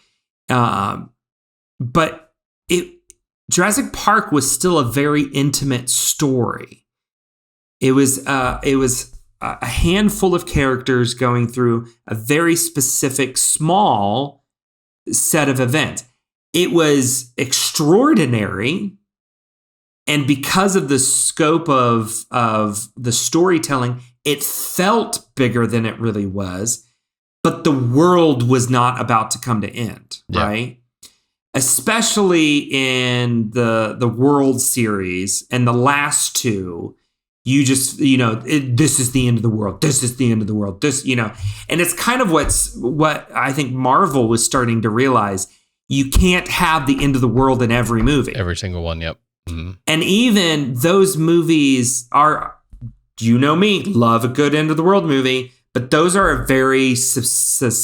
Speaker 2: but Jurassic Park was still a very intimate story. It was a handful of characters going through a very specific, small set of events. It was extraordinary. And because of the scope of the storytelling, it felt bigger than it really was. But the world was not about to come to end, right? Especially in the World series and the last two, you just, this is the end of the world. This is the end of the world. And it's kind of what I think Marvel was starting to realize. You can't have the end of the world in every movie.
Speaker 1: Every single one, yep. Mm-hmm.
Speaker 2: And even those movies are, me, love a good end of the world movie, but those are a very specific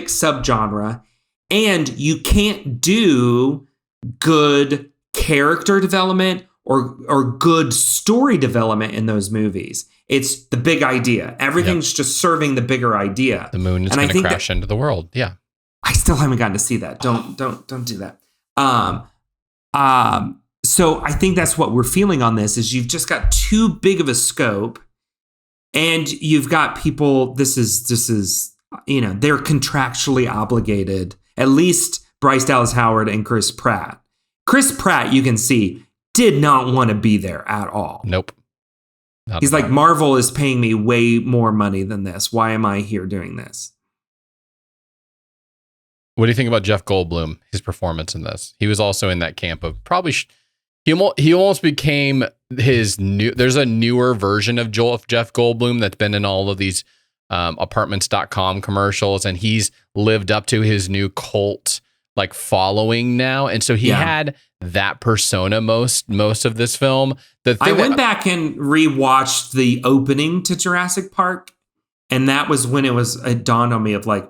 Speaker 2: subgenre, and you can't do good character development or good story development in those movies. It's the big idea. Everything's just serving the bigger idea.
Speaker 1: The moon is going to crash into the world. Yeah.
Speaker 2: I still haven't gotten to see that. Don't do that. So I think that's what we're feeling on this is you've just got too big of a scope, and you've got people. This is they're contractually obligated. At least Bryce Dallas Howard and Chris Pratt. Chris Pratt, you can see, did not want to be there at all.
Speaker 1: Nope.
Speaker 2: He's like, Marvel is paying me way more money than this. Why am I here doing this?
Speaker 1: What do you think about Jeff Goldblum, his performance in this? He was also in that camp of probably... He almost became his new... There's a newer version of Jeff Goldblum that's been in all of these apartments.com commercials, and he's lived up to his new cult like following now. And so he had that persona most of this film.
Speaker 2: I went back and rewatched the opening to Jurassic Park, and that was when it dawned on me of like,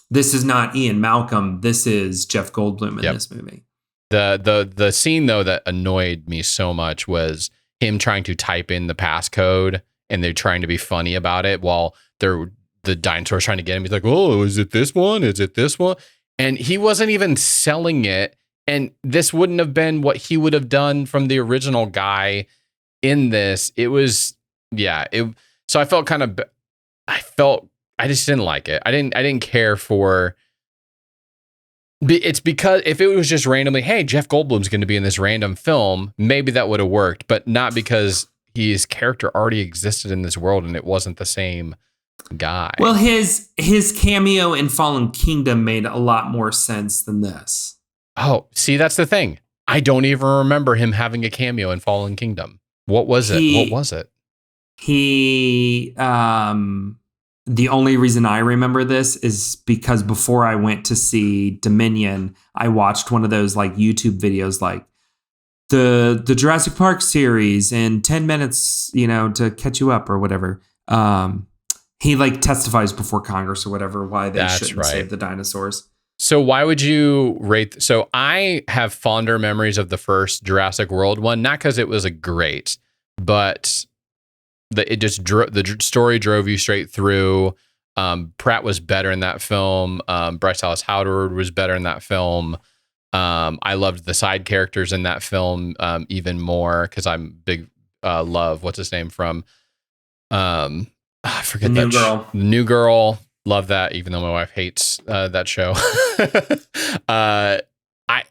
Speaker 2: this is not Ian Malcolm. This is Jeff Goldblum in this movie.
Speaker 1: The scene though that annoyed me so much was him trying to type in the passcode, and they're trying to be funny about it while the dinosaur's trying to get him. He's like, "Oh, is it this one? Is it this one?" And he wasn't even selling it. And this wouldn't have been what he would have done from the original guy in this. It was, so I felt I just didn't like it. I didn't care for. It's because if it was just randomly, hey, Jeff Goldblum's going to be in this random film, maybe that would have worked, but not because his character already existed in this world and it wasn't the same guy.
Speaker 2: Well, his cameo in Fallen Kingdom made a lot more sense than this.
Speaker 1: Oh, see, that's the thing. I don't even remember him having a cameo in Fallen Kingdom. What was it? The only reason I remember this is because before I went to see Dominion, I watched one of those like YouTube videos, like the Jurassic Park series in 10 minutes, to catch you up or whatever. He like testifies before Congress or whatever, why they shouldn't save the dinosaurs. So why would you rate? So I have fonder memories of the first Jurassic World one, not because it was a great, but the story drove you straight through. Pratt was better in that film. Bryce Dallas Howard was better in that film. I loved the side characters in that film even more because I'm big love. What's his name from? I forget
Speaker 2: the
Speaker 1: New Girl. Love that, even though my wife hates that show.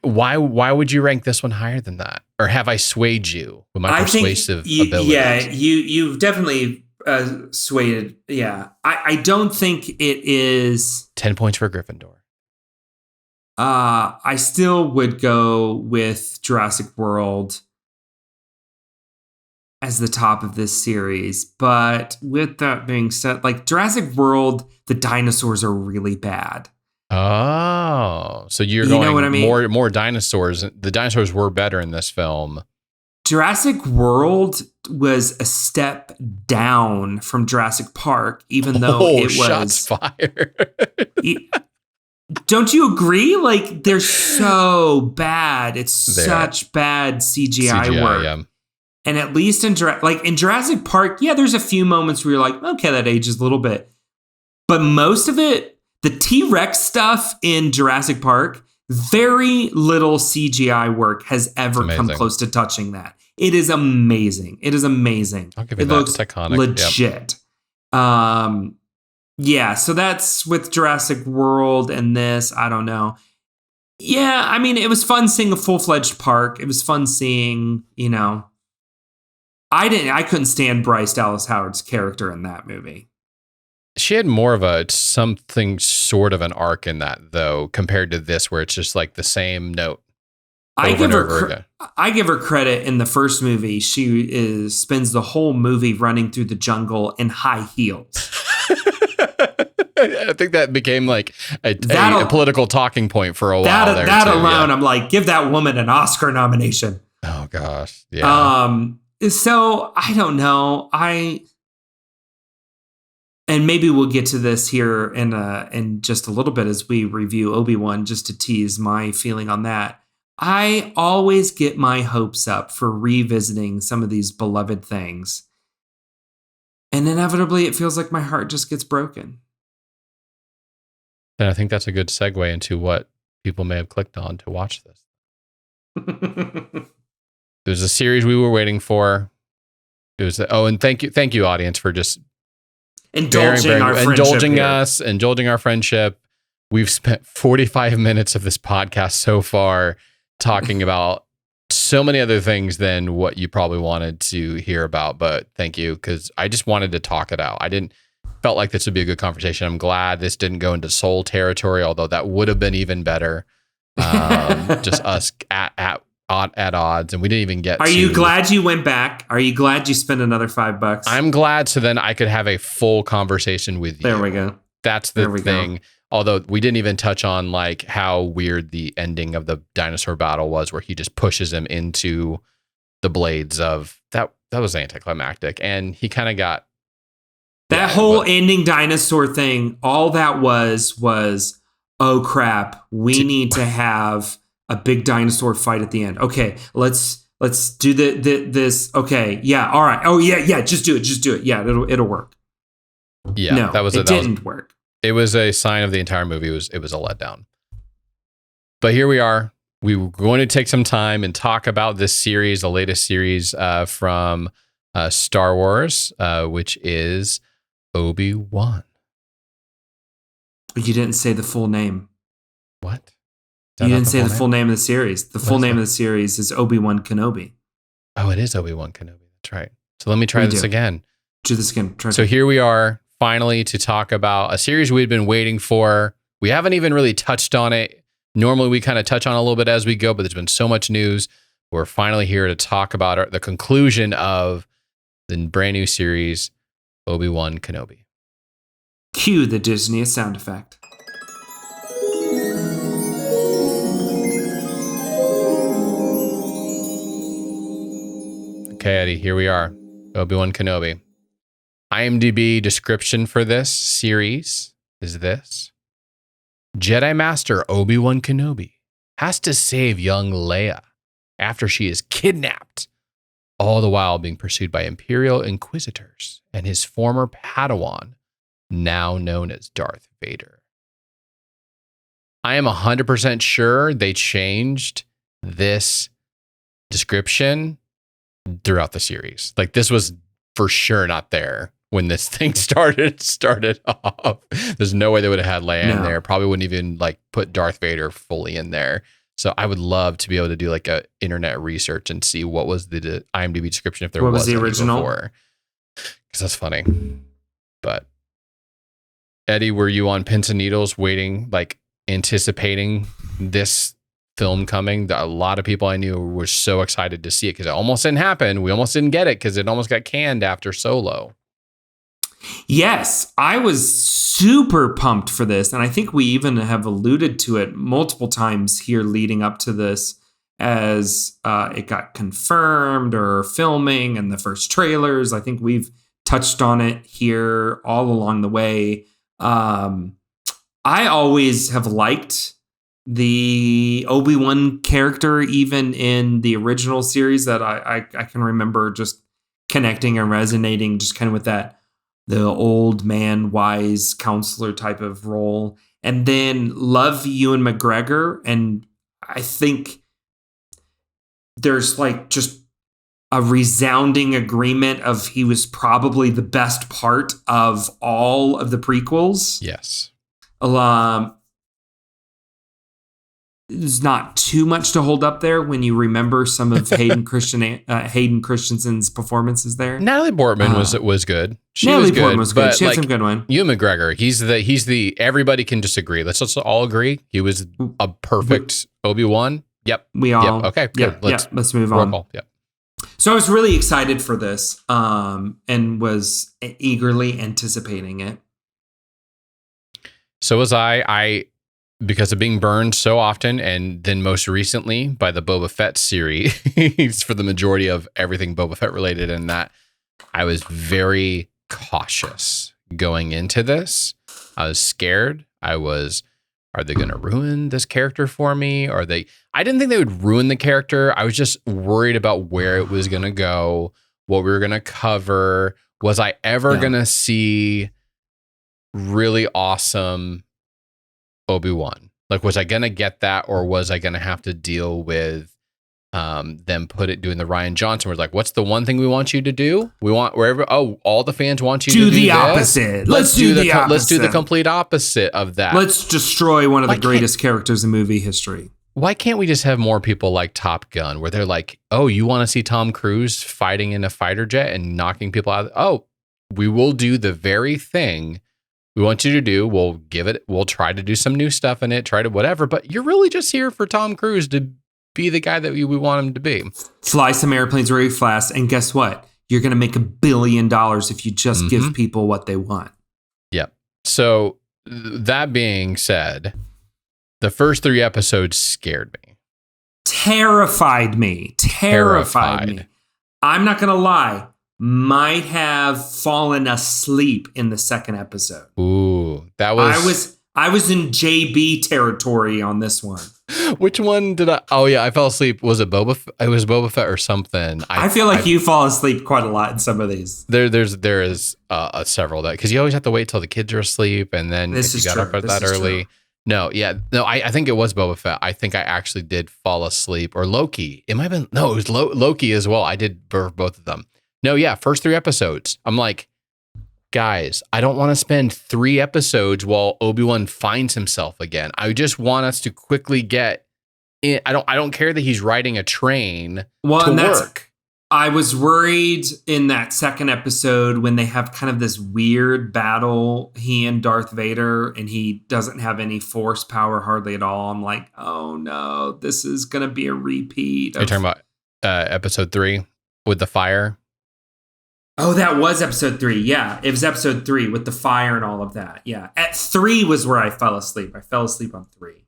Speaker 1: Why would you rank this one higher than that? Or have I swayed you with my persuasive abilities?
Speaker 2: Yeah, you've definitely swayed. Yeah, I don't think it is
Speaker 1: 10 points for Gryffindor.
Speaker 2: I still would go with Jurassic World as the top of this series. But with that being said, like Jurassic World, the dinosaurs are really bad.
Speaker 1: Oh, so you're going
Speaker 2: know what I mean?
Speaker 1: more dinosaurs. The dinosaurs were better in this film.
Speaker 2: Jurassic World was a step down from Jurassic Park, even though it was
Speaker 1: shots fired.
Speaker 2: Don't you agree? Like, they're so bad. It's such bad CGI work. Yeah. And at least in Jurassic Park, yeah, there's a few moments where you're like, okay, that ages a little bit. But most of it, the T-Rex stuff in Jurassic Park, very little CGI work has ever come close to touching that. It is amazing. It is amazing.
Speaker 1: I'll give you
Speaker 2: it
Speaker 1: that.
Speaker 2: Looks
Speaker 1: it's iconic.
Speaker 2: legit. Yep. Yeah, so that's with Jurassic World and this. I don't know. Yeah, I mean, it was fun seeing a full-fledged park. It was fun seeing, I couldn't stand Bryce Dallas Howard's character in that movie.
Speaker 1: She had more of something sort of an arc in that, though, compared to this, where it's just like the same note.
Speaker 2: I give her credit. In the first movie, she spends the whole movie running through the jungle in high heels.
Speaker 1: I think that became like a political talking point for a while.
Speaker 2: That alone, I'm like, give that woman an Oscar nomination.
Speaker 1: Oh gosh, yeah.
Speaker 2: So I don't know. And maybe we'll get to this here in just a little bit as we review Obi-Wan, just to tease my feeling on that. I always get my hopes up for revisiting some of these beloved things. And inevitably, it feels like my heart just gets broken.
Speaker 1: And I think that's a good segue into what people may have clicked on to watch this. It was a series we were waiting for. It was and thank you, audience, for just indulging our friendship. We've spent 45 minutes of this podcast so far talking about so many other things than what you probably wanted to hear about. But thank you, because I just wanted to talk it out. Felt like this would be a good conversation. I'm glad this didn't go into soul territory, although that would have been even better. Just us at odds, and we didn't even get.
Speaker 2: Are you glad you went back? Are you glad you spent another $5?
Speaker 1: I'm glad, so then I could have a full conversation with you.
Speaker 2: There we go.
Speaker 1: That's the thing. Go. Although we didn't even touch on like how weird the ending of the dinosaur battle was, where he just pushes him into the blades of that. That was anticlimactic, and he kind of got. That whole
Speaker 2: ending dinosaur thing, all that was, oh crap, we need to have a big dinosaur fight at the end. Okay, let's do this. Okay, yeah, all right. Oh yeah, just do it. Yeah, it'll work.
Speaker 1: Yeah,
Speaker 2: no, it didn't work.
Speaker 1: It was a sign of the entire movie. It was a letdown. But here we are. We were going to take some time and talk about this series, the latest series from Star Wars, which is Obi-Wan.
Speaker 2: You didn't say the full name.
Speaker 1: What?
Speaker 2: You didn't say the full name of the series. The full name of the series is Obi-Wan Kenobi.
Speaker 1: Oh, it is Obi-Wan Kenobi. That's right. So let me try this again.
Speaker 2: Do this again.
Speaker 1: So here we are, finally, to talk about a series we'd been waiting for. We haven't even really touched on it. Normally, we kind of touch on it a little bit as we go, but there's been so much news. We're finally here to talk about the conclusion of the brand new series, Obi-Wan Kenobi.
Speaker 2: Cue the Disney sound effect.
Speaker 1: Okay, Eddie, here we are. Obi-Wan Kenobi. IMDb description for this series is this. Jedi Master Obi-Wan Kenobi has to save young Leia after she is kidnapped, all the while being pursued by Imperial Inquisitors and his former Padawan, now known as Darth Vader. I am 100% sure they changed this description throughout the series. Like, this was for sure not there when this thing started off. There's no way they would have had Leia in there. Probably wouldn't even like put Darth Vader fully in there. So I would love to be able to do like a internet research and see what was the IMDb description if there was the original. Because that's funny. But Eddie, were you on pins and needles waiting, like anticipating this film coming? A lot of people I knew were so excited to see it because it almost didn't happen. We almost didn't get it because it almost got canned after Solo.
Speaker 2: Yes, I was super pumped for this. And I think we even have alluded to it multiple times here leading up to this as it got confirmed or filming and the first trailers. I think we've touched on it here all along the way. I always have liked the Obi-Wan character, even in the original series, that I can remember just connecting and resonating just kind of with that, the old man, wise counselor type of role. And then love Ewan McGregor. And I think there's like just a resounding agreement of he was probably the best part of all of the prequels.
Speaker 1: Yes.
Speaker 2: There's not too much to hold up there when you remember some of Hayden Christensen's performances there.
Speaker 1: Natalie Portman was good.
Speaker 2: Natalie Portman was good. She had some good one.
Speaker 1: Ewan McGregor, he's the everybody can disagree. Let's just all agree he was a perfect Obi-Wan. Yep. Okay. Good.
Speaker 2: Let's move on.
Speaker 1: Call. Yep.
Speaker 2: So I was really excited for this, and was eagerly anticipating it.
Speaker 1: So was I because of being burned so often, and then most recently by the Boba Fett series for the majority of everything Boba Fett related, and that I was very cautious going into this. I was scared. Are they going to ruin this character for me? I didn't think they would ruin the character. I was just worried about where it was going to go, what we were going to cover. Was I ever going to see really awesome Obi-Wan? Like, was I going to get that, or was I going to have to deal with them doing the Rian Johnson? We're like, what's the one thing we want you to do? We want all the fans want you to do
Speaker 2: the opposite. Let's do the opposite.
Speaker 1: Let's do the complete opposite of that.
Speaker 2: Let's destroy one of the greatest characters in movie history.
Speaker 1: Why can't we just have more people like Top Gun, where they're like, oh, you want to see Tom Cruise fighting in a fighter jet and knocking people out? Oh, we will do the very thing we want you to do. We'll try to do some new stuff in it, try to whatever, but you're really just here for Tom Cruise to be the guy that we want him to be.
Speaker 2: Fly some airplanes really fast, and guess what? You're going to make $1 billion if you just give people what they want.
Speaker 1: Yep. So that being said, the first 3 episodes scared me.
Speaker 2: Terrified me. I'm not going to lie. Might have fallen asleep in the second episode.
Speaker 1: Ooh, that was...
Speaker 2: I was in JB territory on this one.
Speaker 1: Which one did I... Oh, yeah, I fell asleep. Was it Boba Fett? It was Boba Fett or something.
Speaker 2: I feel like you fall asleep quite a lot in some of these.
Speaker 1: There is several that... Because you always have to wait till the kids are asleep, and then if you got up at that early... True. No, I think it was Boba Fett. I think I actually did fall asleep. Or Loki. It might have been... No, it was Loki as well. I did both of them. No, yeah, first 3 episodes. I'm like... Guys, I don't want to spend 3 episodes while Obi-Wan finds himself again. I just want us to quickly get in. I don't care that he's riding a train to work.
Speaker 2: I was worried in that second episode when they have kind of this weird battle, he and Darth Vader, and he doesn't have any force power hardly at all. I'm like, oh no, this is going to be a repeat.
Speaker 1: Are you talking about episode 3 with the fire?
Speaker 2: Oh, that was episode 3. Yeah, it was episode 3 with the fire and all of that. Yeah, at 3 was where I fell asleep. I fell asleep on 3.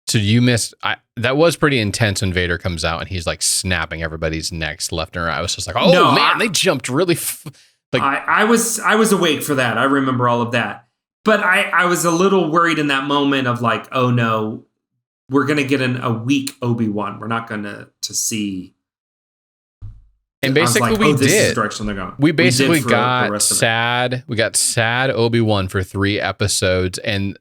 Speaker 1: So you missed. That was pretty intense when Vader comes out and he's like snapping everybody's necks left and right. I was just like, oh no, man, they jumped really.
Speaker 2: I was awake for that. I remember all of that, but I was a little worried in that moment of like, oh no, we're gonna get a weak Obi-Wan. We're not gonna see.
Speaker 1: And basically,
Speaker 2: like,
Speaker 1: we
Speaker 2: this
Speaker 1: did.
Speaker 2: Is the direction they're going.
Speaker 1: We basically got sad. We got sad Obi-Wan for 3 episodes, and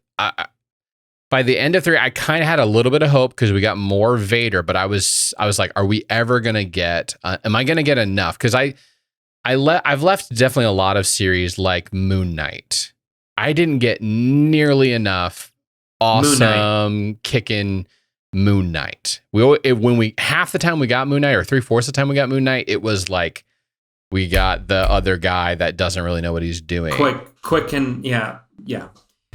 Speaker 1: by the end of 3, I kind of had a little bit of hope because we got more Vader. But I was like, are we ever gonna get? Am I gonna get enough? Because I've left definitely a lot of series like Moon Knight. I didn't get nearly enough awesome kicking Moon Knight. Half the time we got Moon Knight, or 3/4 the time we got Moon Knight, it was like we got the other guy that doesn't really know what he's doing.
Speaker 2: Quick and yeah.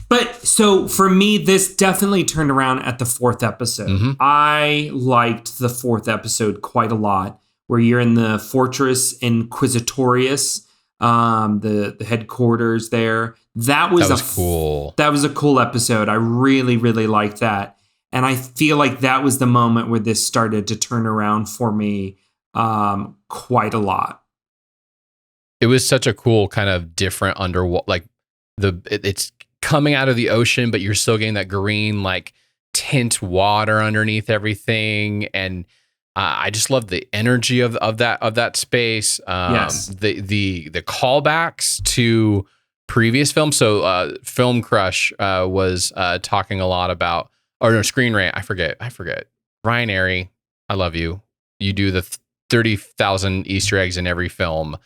Speaker 2: But so for me, this definitely turned around at the 4th episode. Mm-hmm. I liked the 4th episode quite a lot, where you're in the Fortress Inquisitorius, the headquarters there. That was cool. That was a cool episode. I really, really liked that. And I feel like that was the moment where this started to turn around for me quite a lot.
Speaker 1: It was such a cool kind of different underwater, like it's coming out of the ocean, but you're still getting that green, like tint water underneath everything. And I just love the energy of that space.
Speaker 2: Yes.
Speaker 1: The callbacks to previous films. So Film Crush was talking a lot about, or no, Screen Rant. I forget. Ryan Airy, I love you. You do the 30,000 Easter eggs in every film.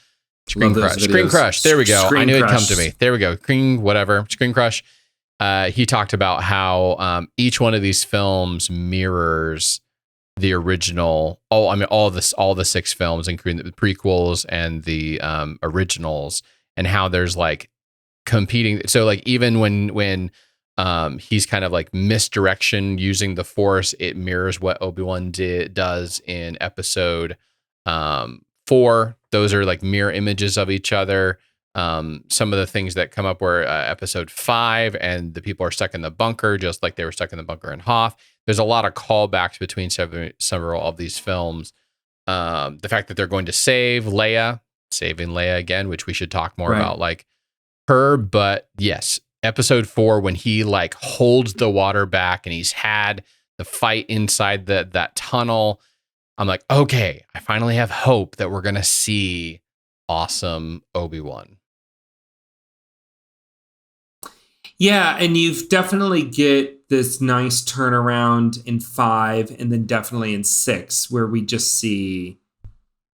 Speaker 1: Screen Crush. There we go. I knew it'd come to me. There we go. Screen Crush. He talked about how each one of these films mirrors the original. All the 6 films, including the prequels and the originals, and how there's like competing. So like even when he's kind of like misdirection using the Force, it mirrors what Obi-Wan does in episode 4. Those are like mirror images of each other. Some of the things that come up were episode 5, and the people are stuck in the bunker, just like they were stuck in the bunker in Hoth. There's a lot of callbacks between several of these films. The fact that they're going to saving Leia again, which we should talk more about, like her. But yes, episode 4, when he like holds the water back and he's had the fight inside that tunnel, I'm like, okay, I finally have hope that we're going to see awesome Obi-Wan.
Speaker 2: Yeah, and you've definitely get this nice turnaround in 5, and then definitely in 6, where we just see,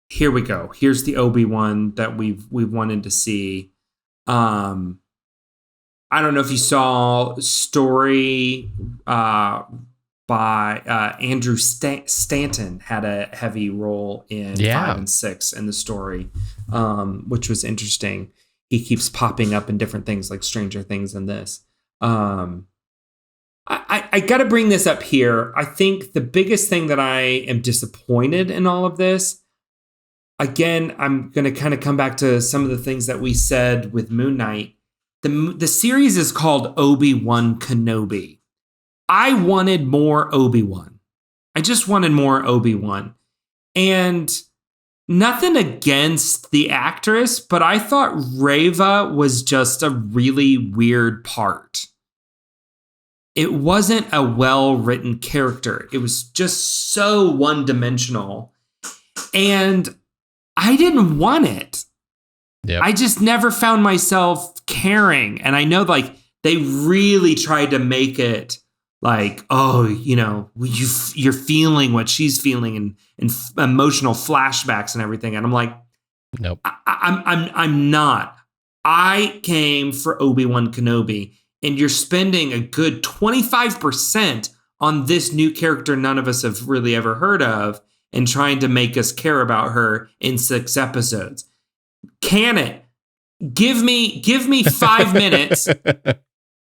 Speaker 2: here we go. Here's the Obi-Wan that we've wanted to see. I don't know if you saw Story by Andrew Stanton had a heavy role in 5 and 6 in the story, which was interesting. He keeps popping up in different things like Stranger Things and this. I got to bring this up here. I think the biggest thing that I am disappointed in all of this, again, I'm going to kind of come back to some of the things that we said with Moon Knight. The series is called Obi-Wan Kenobi. I wanted more Obi-Wan. I just wanted more Obi-Wan. And nothing against the actress, but I thought Reva was just a really weird part. It wasn't a well-written character. It was just so one-dimensional. And I didn't want it.
Speaker 1: Yep.
Speaker 2: I just never found myself caring. And I know like they really tried to make it like, oh, you know, you're feeling what she's feeling and emotional flashbacks and everything. And I'm like,
Speaker 1: nope.
Speaker 2: I'm not. I came for Obi-Wan Kenobi, and you're spending a good 25% on this new character none of us have really ever heard of, and trying to make us care about her in 6 episodes. Can it? Give me 5 minutes.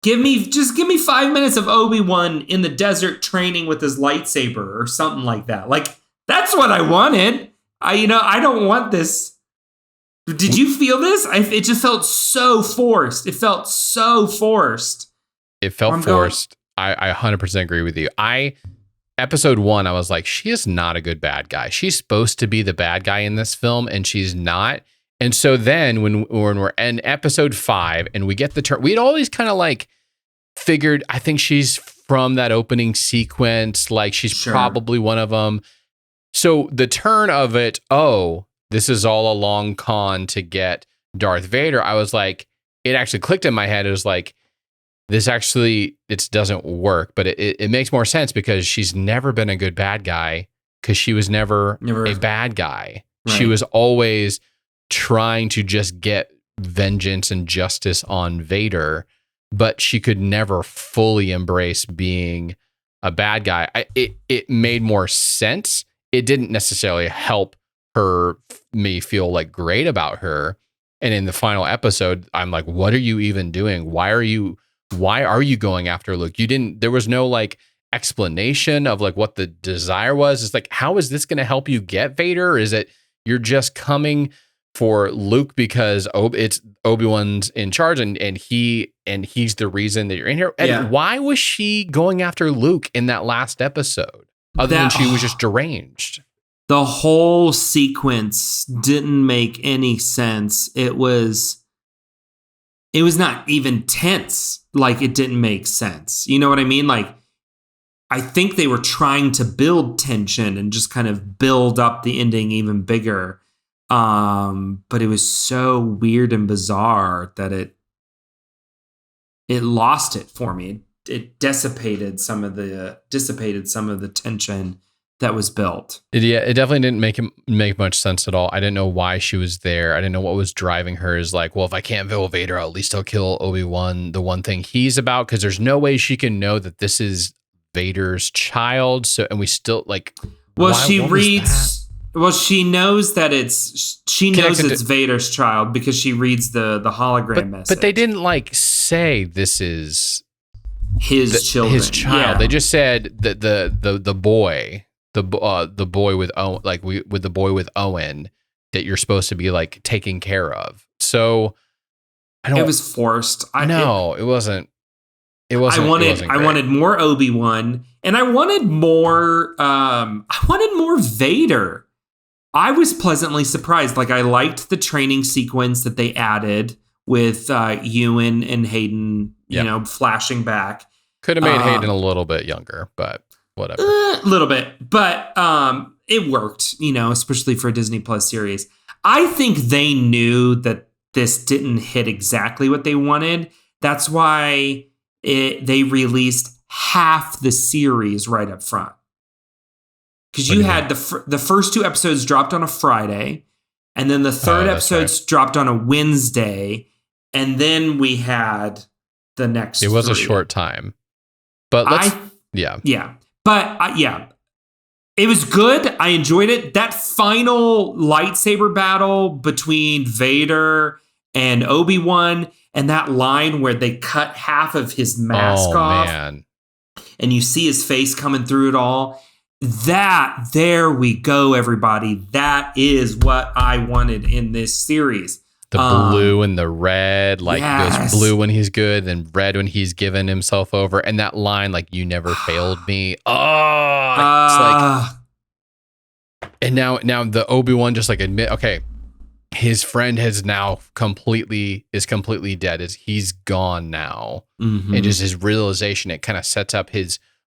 Speaker 2: Give me 5 minutes of Obi-Wan in the desert training with his lightsaber or something like that. Like, that's what I wanted. I don't want this. Did you feel this? It just felt so forced. It felt forced. I
Speaker 1: 100% agree with you. Episode 1, I was like, she is not a good bad guy. She's supposed to be the bad guy in this film, and she's not. And so then when we're in episode 5 and we get the turn, we'd always kind of like figured, I think she's from that opening sequence. Like she's probably one of them. So the turn of it, oh, this is all a long con to get Darth Vader. I was like, it actually clicked in my head. It was like, this actually, it doesn't work, but it makes more sense because she's never been a good bad guy because she was never a bad guy. Right. She was always trying to just get vengeance and justice on Vader, but she could never fully embrace being a bad guy. It made more sense. It didn't necessarily help me feel like great about her. And in the final episode, I'm like, what are you even doing? Why are you going after Luke? There was no like explanation of like what the desire was. It's like, how is this going to help you get Vader? Or is it you're just coming for Luke because it's Obi-Wan's in charge and he's the reason that you're in here. And why was she going after Luke in that last episode? Other than she was just deranged.
Speaker 2: The whole sequence didn't make any sense. It was not even tense. Like, it didn't make sense. You know what I mean? Like, I think they were trying to build tension and just kind of build up the ending even bigger. But it was so weird and bizarre that it lost it for me. It dissipated some of the tension that was built.
Speaker 1: It definitely didn't make much sense at all. I didn't know why she was there. I didn't know what was driving her. Is like, well, if I can't kill Vader, at least I'll kill Obi-Wan, the one thing he's about, because there's no way she can know that this is Vader's child. So, and we still like.
Speaker 2: Well, she reads. Well, she knows that it's Vader's child because she reads the hologram message.
Speaker 1: But they didn't like say this is
Speaker 2: his children.
Speaker 1: His child. Yeah. They just said that the boy. The boy with Owen, with the boy with Owen, that you're supposed to be like taking care of. So
Speaker 2: it was forced.
Speaker 1: It wasn't. It wasn't.
Speaker 2: I wanted more Obi-Wan, and I wanted more. Vader. I was pleasantly surprised. Like, I liked the training sequence that they added with Ewan and Hayden. You know, flashing back.
Speaker 1: Could have made Hayden a little bit younger, but. Whatever.
Speaker 2: A little bit, but it worked, you know, especially for a Disney Plus series. I think they knew that this didn't hit exactly what they wanted. That's why they released half the series right up front. Because you had the first 2 episodes dropped on a Friday, and then the third episodes dropped on a Wednesday, and then we had the next.
Speaker 1: It was a short time, but
Speaker 2: yeah. But it was good. I enjoyed it. That final lightsaber battle between Vader and Obi-Wan, and that line where they cut half of his mask off, man. And you see his face coming through it all. There we go, everybody. That is what I wanted in this series.
Speaker 1: The blue and the red, goes blue when he's good, and red when he's given himself over. And that line, like, you never failed me. It's like, and now the Obi-Wan just like admit, okay, his friend is completely dead. He's gone now. Mm-hmm. And just his realization, it kind of sets up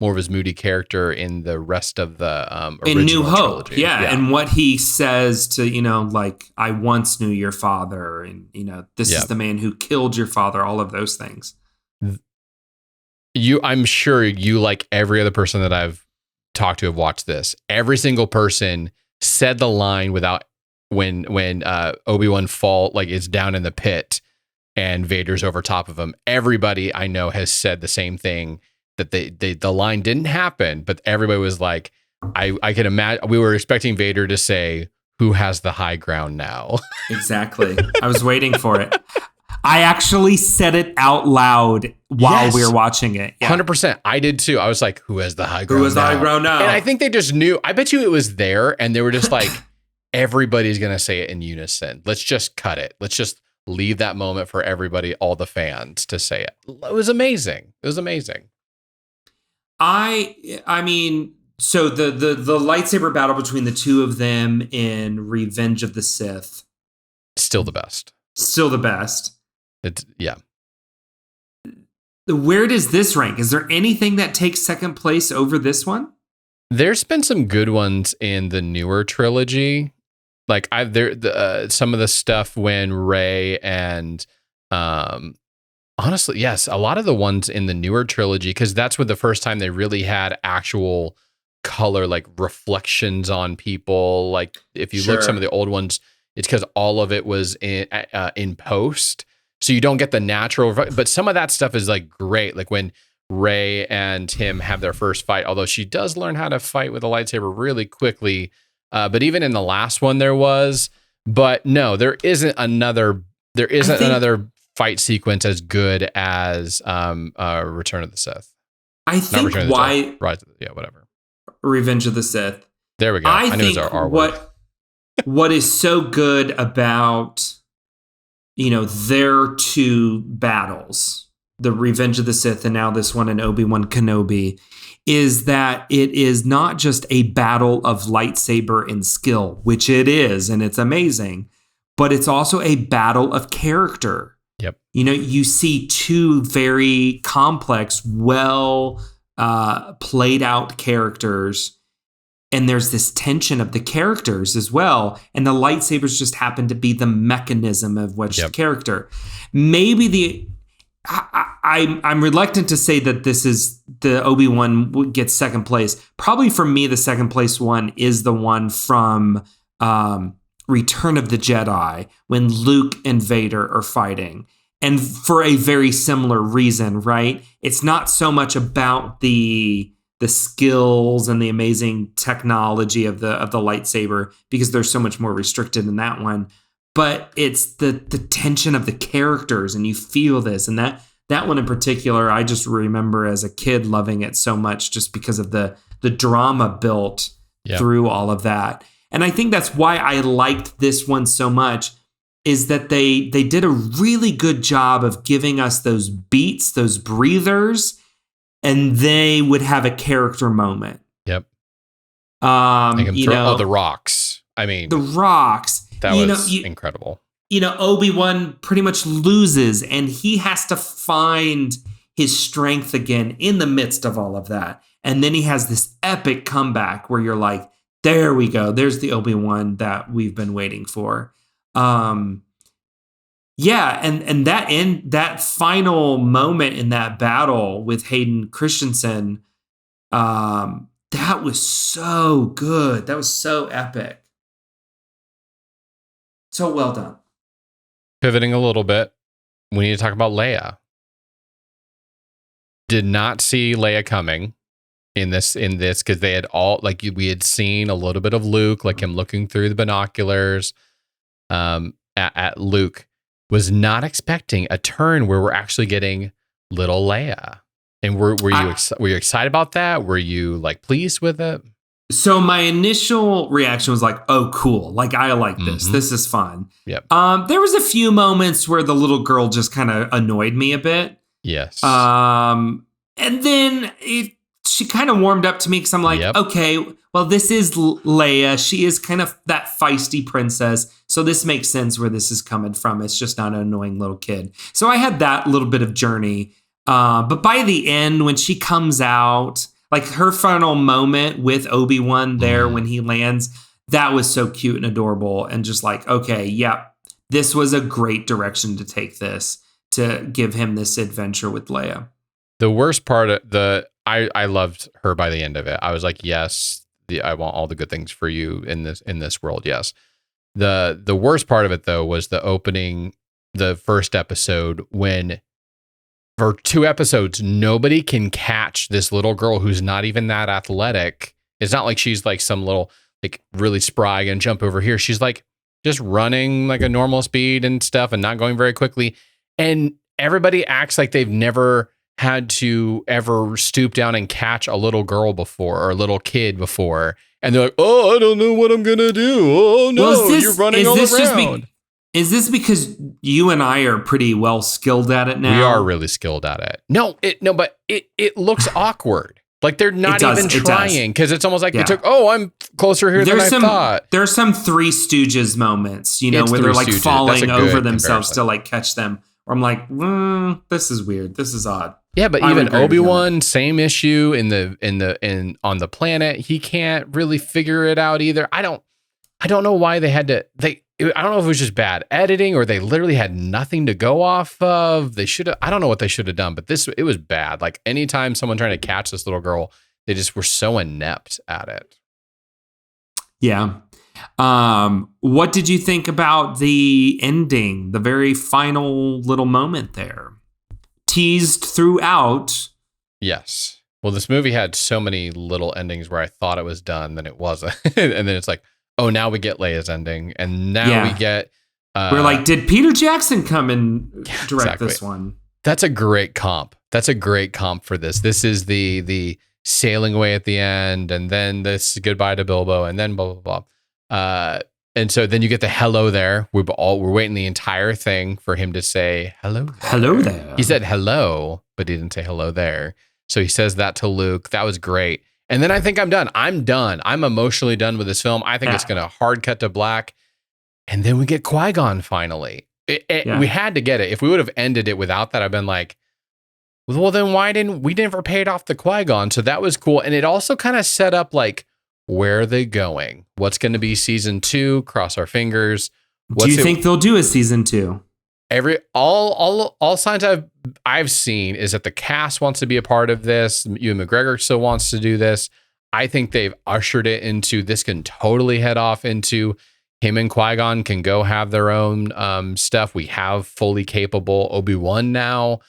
Speaker 1: more of his moody character in the rest of the original
Speaker 2: in New Hope,
Speaker 1: trilogy.
Speaker 2: Yeah, and what he says to, you know, like, I once knew your father, and, you know, this is the man who killed your father. All of those things.
Speaker 1: I'm sure you, like every other person that I've talked to, have watched this. Every single person said the line without when Obi-Wan is down in the pit and Vader's over top of him. Everybody I know has said the same thing. That the line didn't happen, but everybody was like, I can imagine. We were expecting Vader to say, "Who has the high ground now?"
Speaker 2: Exactly. I was waiting for it. I actually said it out loud while we were watching it.
Speaker 1: 100%. I did too. I was like, "Who has the high ground?
Speaker 2: Who has the high ground now?"
Speaker 1: And I think they just knew. I bet you it was there, and they were just like, "Everybody's gonna say it in unison. Let's just cut it. Let's just leave that moment for everybody, all the fans, to say it." It was amazing.
Speaker 2: I mean, so the lightsaber battle between the two of them in Revenge of the Sith,
Speaker 1: still the best.
Speaker 2: Where does this rank? Is there anything that takes second place over this one?
Speaker 1: There's been some good ones in the newer trilogy. Like some of the stuff when Rey and honestly, yes, a lot of the ones in the newer trilogy, because that's when the first time they really had actual color, like reflections on people. Like if you look some of the old ones, it's because all of it was in post, so you don't get the natural. But some of that stuff is like great, like when Rey and him have their first fight. Although she does learn how to fight with a lightsaber really quickly, but even in the last one there was. But no, there isn't another fight sequence as good as Return of the Sith.
Speaker 2: I think why
Speaker 1: whatever.
Speaker 2: Revenge of the Sith.
Speaker 1: There we go.
Speaker 2: I knew it was our word. what is so good about, their two battles, the Revenge of the Sith and now this one in Obi-Wan Kenobi, is that it is not just a battle of lightsaber and skill, which it is, and it's amazing, but it's also a battle of character.
Speaker 1: Yep.
Speaker 2: You see two very complex, well played out characters, and there's this tension of the characters as well, and the lightsabers just happen to be the mechanism of which character. Maybe I'm reluctant to say that this is the Obi-Wan gets second place. Probably for me, the second place one is the one from Return of the Jedi when Luke and Vader are fighting. And for a very similar reason, right? It's not so much about the skills and the amazing technology of the lightsaber, because they're so much more restricted in that one. But it's the tension of the characters, and you feel this. And that one in particular, I just remember as a kid loving it so much just because of the drama built through all of that. And I think that's why I liked this one so much, is that they did a really good job of giving us those beats, those breathers, and they would have a character moment.
Speaker 1: Yep. The rocks. I mean,
Speaker 2: the rocks.
Speaker 1: That was incredible.
Speaker 2: Obi-Wan pretty much loses, and he has to find his strength again in the midst of all of that. And then he has this epic comeback where you're like, there we go. There's the Obi-Wan that we've been waiting for. And that final moment in that battle with Hayden Christensen, that was so good. That was so epic. So well done.
Speaker 1: Pivoting a little bit, we need to talk about Leia. Did not see Leia coming in this because they had all, like, we had seen a little bit of Luke, like him looking through the binoculars at Luke. Was not expecting a turn where we're actually getting little Leia. And were you excited about that? Were you like pleased with it?
Speaker 2: So my initial reaction was like, oh, cool. Like, I like this. Mm-hmm. This is fun.
Speaker 1: Yep.
Speaker 2: There was a few moments where the little girl just kind of annoyed me a bit.
Speaker 1: Yes.
Speaker 2: And then she kind of warmed up to me because I'm like, okay, well, this is Leia. She is kind of that feisty princess. So this makes sense where this is coming from. It's just not an annoying little kid. So I had that little bit of journey. But by the end, when she comes out, like her final moment with Obi-Wan there when he lands, that was so cute and adorable. And just like, okay, this was a great direction to take this, to give him this adventure with Leia.
Speaker 1: The worst part of I loved her by the end of it. I was like, yes, I want all the good things for you in this world. Yes. The worst part of it though was the first episode, when for 2 episodes nobody can catch this little girl who's not even that athletic. It's not like she's like some little like really spry and jump over here. She's like just running like a normal speed and stuff and not going very quickly. And everybody acts like they've never had to ever stoop down and catch a little girl before or a little kid before. And they're like, oh, I don't know what I'm going to do. Oh, no, you're running all around.
Speaker 2: Is this because you and I are pretty well skilled at it now?
Speaker 1: We are really skilled at it. But it looks awkward. Like they're not even trying, because it's almost like they took, I'm closer here than I thought.
Speaker 2: There's some Three Stooges moments, where they're like falling over themselves to like catch them. Or I'm like, this is weird. This is odd.
Speaker 1: Yeah, but even Obi-Wan, same issue in on the planet. He can't really figure it out either. I don't know why they had to. I don't know if it was just bad editing or they literally had nothing to go off of. They should have. I don't know what they should have done, but it was bad. Like anytime someone trying to catch this little girl, they just were so inept at it.
Speaker 2: Yeah. What did you think about the ending, the very final little moment there? Teased throughout.
Speaker 1: Yes. Well, this movie had so many little endings where I thought it was done, then it wasn't. And then it's like, oh, now we get Leia's ending. And now we get...
Speaker 2: we're like, did Peter Jackson come and direct this one?
Speaker 1: That's a great comp. That's a great comp for this. This is the sailing away at the end, and then this goodbye to Bilbo, and then blah, blah, blah. And so then you get the hello there. We're waiting the entire thing for him to say hello there.
Speaker 2: Hello there.
Speaker 1: He said hello, but he didn't say hello there. So he says that to Luke. That was great. And then I think I'm done. I'm emotionally done with this film. I think it's going to hard cut to black. And then we get Qui-Gon finally. We had to get it. If we would have ended it without that, I've been like, well, then why didn't we never paid off the Qui-Gon? So that was cool. And it also kind of set up like, where are they going? What's going to be season 2? Cross our fingers.
Speaker 2: Do you think they'll do a season 2?
Speaker 1: All signs I've seen is that the cast wants to be a part of this. Ewan McGregor still wants to do this. I think they've ushered it into this can totally head off into him and Qui-Gon can go have their own stuff. We have fully capable Obi-Wan now.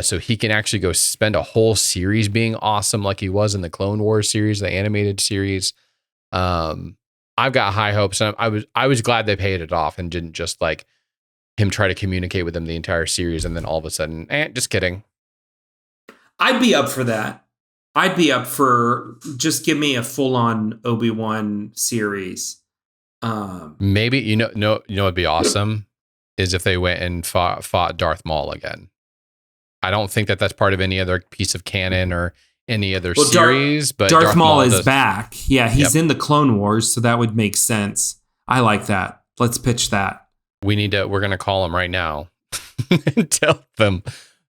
Speaker 1: So he can actually go spend a whole series being awesome like he was in the Clone Wars series, the animated series. I've got high hopes, and I was glad they paid it off and didn't just like him try to communicate with them the entire series and then all of a sudden, just kidding.
Speaker 2: I'd be up for that. I'd be up for just give me a full-on Obi-Wan series.
Speaker 1: Maybe you know what'd be awesome is if they went and fought Darth Maul again. I don't think that's part of any other piece of canon or any other series, but
Speaker 2: Darth Maul is back. Yeah, he's in the Clone Wars, so that would make sense. I like that. Let's pitch that.
Speaker 1: We're going to call them right now and tell them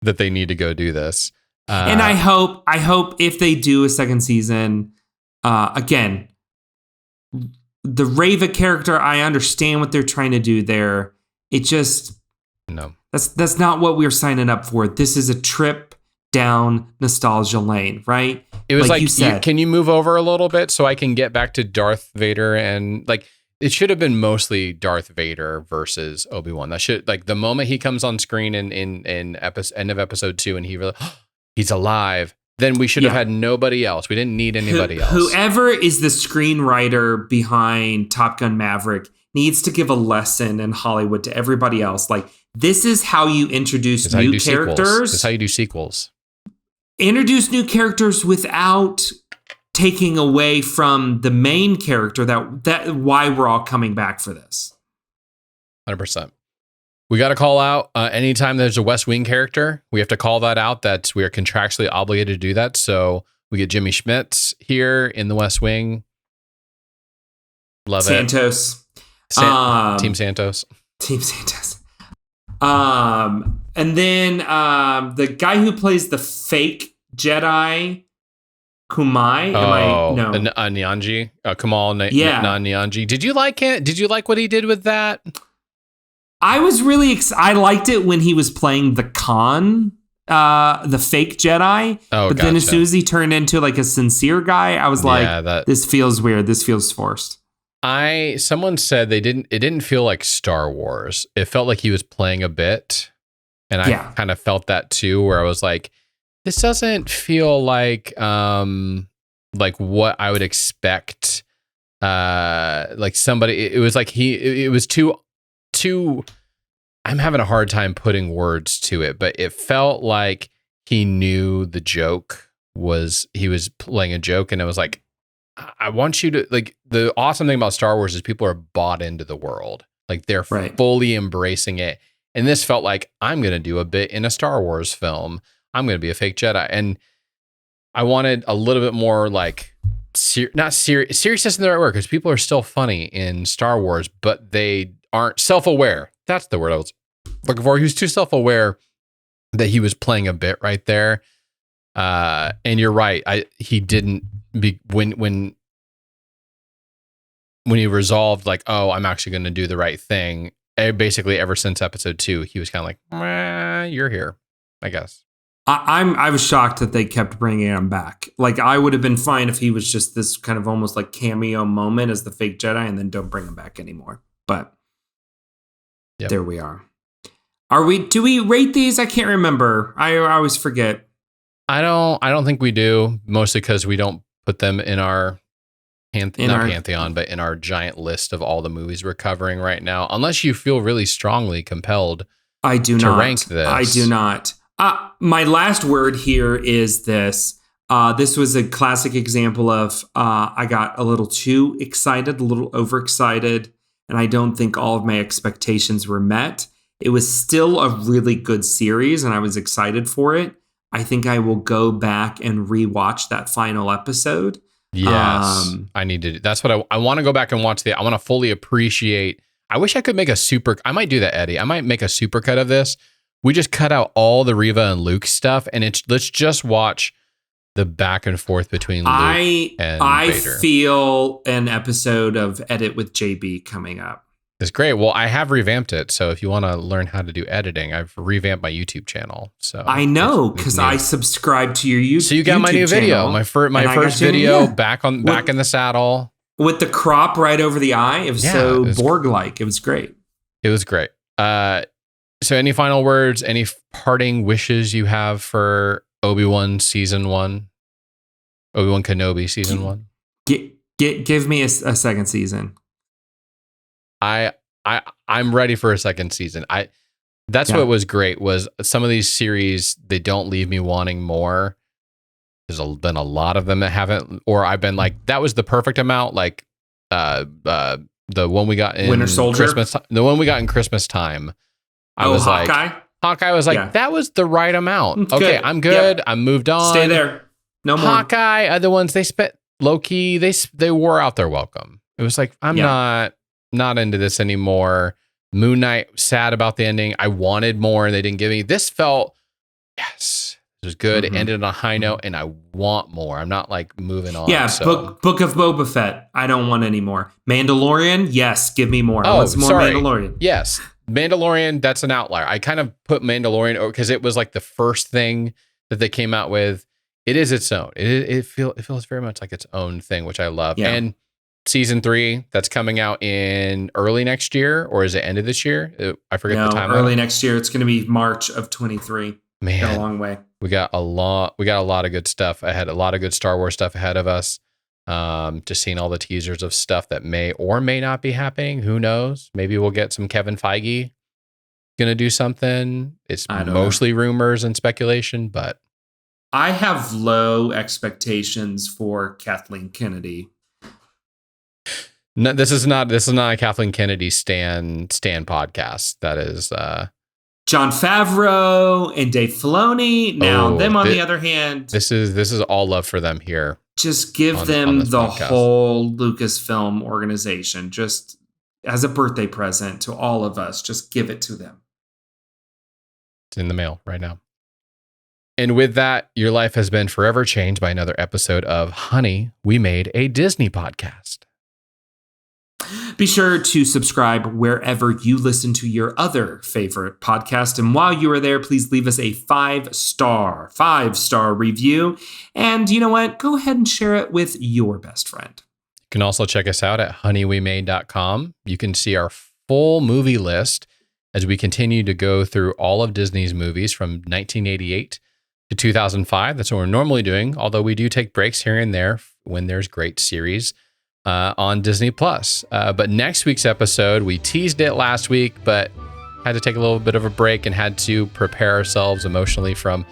Speaker 1: that they need to go do this.
Speaker 2: And I hope if they do a second season, again, the Reva character, I understand what they're trying to do there. It just,
Speaker 1: no,
Speaker 2: that's not what we're signing up for. This is a trip down nostalgia lane, right?
Speaker 1: It was like
Speaker 2: you said,
Speaker 1: can you move over a little bit so I can get back to Darth Vader? And like, it should have been mostly Darth Vader versus Obi-Wan. That should, like, the moment he comes on screen in end of episode 2 and he's alive, then we should have had nobody else. We didn't need anybody else.
Speaker 2: Whoever is the screenwriter behind Top Gun Maverick needs to give a lesson in Hollywood to everybody else. Like, this is how you introduce new characters.
Speaker 1: This is how you do sequels.
Speaker 2: Introduce new characters without taking away from the main character that why we're all coming back for this.
Speaker 1: 100%. We got to call out anytime there's a West Wing character, we have to call that out, that we are contractually obligated to do that. So we get Jimmy Schmitz here in the West Wing. Love
Speaker 2: Santos.
Speaker 1: Team Santos.
Speaker 2: Team Santos. And then the guy who plays the fake Jedi, Kumai.
Speaker 1: Nyanji. Kamal Nyanji. Did you like it? Did you like what he did with that?
Speaker 2: I was really I liked it when he was playing the Khan, the fake Jedi. But then as soon as he turned into like a sincere guy, I was this feels weird. This feels forced.
Speaker 1: Someone said it didn't feel like Star Wars. It felt like he was playing a bit. And I kind of felt that too, where I was like, this doesn't feel like what I would expect. Like somebody, it was like it was too, I'm having a hard time putting words to it, but it felt like he knew the joke he was playing a joke. And it was like, I want you to, like, the awesome thing about Star Wars is people are bought into the world. Like, they're fully embracing it. And this felt like, I'm going to do a bit in a Star Wars film. I'm going to be a fake Jedi. And I wanted a little bit more like, not serious. Serious isn't the right word, because people are still funny in Star Wars, but they aren't self-aware. That's the word I was looking for. He was too self-aware that he was playing a bit right there. And you're right. He didn't be when he resolved like, oh, I'm actually going to do the right thing. Basically, ever since episode 2, he was kind of like, you're here, I guess.
Speaker 2: I was shocked that they kept bringing him back. Like, I would have been fine if he was just this kind of almost like cameo moment as the fake Jedi, and then don't bring him back anymore. But there we are. Do we rate these? I can't remember. I always forget.
Speaker 1: I don't think we do, mostly because we don't put them in our pantheon, but in our giant list of all the movies we're covering right now. Unless you feel really strongly compelled to rank this.
Speaker 2: I do not. My last word here is this. This was a classic example of I got a little too excited, a little overexcited. and I don't think all of my expectations were met. It was still a really good series, and I was excited for it. I think I will go back and rewatch that final episode.
Speaker 1: Yes, I need to. That's what I want to go back and watch I want to fully appreciate. I wish I could make I might do that, Eddie. I might make a supercut of this. We just cut out all the Reva and Luke stuff, and let's just watch the back and forth between Luke and Vader.
Speaker 2: I feel an episode of Edit with JB coming up.
Speaker 1: It's great. Well, I have revamped it, so if you want to learn how to do editing, I've revamped my YouTube channel. So
Speaker 2: I know because I subscribe to your YouTube.
Speaker 1: So you got my new video, my first video, back in the saddle
Speaker 2: with the crop right over the eye. It was Borg-like. It was great.
Speaker 1: It was great. So any final words? Any parting wishes you have for Obi-Wan season 1? Obi-Wan Kenobi season 1?
Speaker 2: Give me a second season.
Speaker 1: I'm ready for a second season. What was great was some of these series, they don't leave me wanting more. There's been a lot of them that haven't, or I've been like, that was the perfect amount. Like the one we got in
Speaker 2: Winter Soldier,
Speaker 1: the one we got in Christmas time. Hawkeye was like, that was the right amount. Okay, I'm good. Yep. I'm moved on.
Speaker 2: Stay there. No more.
Speaker 1: Hawkeye, other ones, they spent low-key, they wore out their welcome. It was like, I'm not into this anymore. Moon Knight, sad about the ending. I wanted more and they didn't give me. This felt, yes, it was good. It ended on a high note and I want more. I'm not like moving on.
Speaker 2: Yeah,
Speaker 1: so.
Speaker 2: Book of Boba Fett. I don't want any more. Mandalorian, yes, give me more. I want some more Mandalorian.
Speaker 1: Yes. Mandalorian, that's an outlier. I kind of put Mandalorian because it was like the first thing that they came out with. It is its own. It feels very much like its own thing, which I love. Yeah. And season 3 that's coming out in early next year, or is it end of this year? I forget the time.
Speaker 2: Early next year. It's going to be March of 23.
Speaker 1: Man,
Speaker 2: got a long way.
Speaker 1: We got a lot of good stuff ahead. A lot of good Star Wars stuff ahead of us. Just seeing all the teasers of stuff that may or may not be happening. Who knows? Maybe we'll get some Kevin Feige going to do something. It's mostly rumors and speculation, but
Speaker 2: I have low expectations for Kathleen Kennedy.
Speaker 1: No, this is not a Kathleen Kennedy stan podcast. That is
Speaker 2: Jon Favreau and Dave Filoni. Now, them on the other hand,
Speaker 1: this is all love for them here.
Speaker 2: Just give them the podcast. Whole Lucasfilm organization, just as a birthday present to all of us. Just give it to them.
Speaker 1: It's in the mail right now. And with that, your life has been forever changed by another episode of Honey, We Made a Disney Podcast.
Speaker 2: Be sure to subscribe wherever you listen to your other favorite podcast. And while you are there, please leave us a 5-star review. And you know what? Go ahead and share it with your best friend.
Speaker 1: You can also check us out at honeywemade.com. You can see our full movie list as we continue to go through all of Disney's movies from 1988 to 2005. That's what we're normally doing, although we do take breaks here and there when there's great series on Disney Plus. But next week's episode, we teased it last week, but had to take a little bit of a break and had to prepare ourselves emotionally from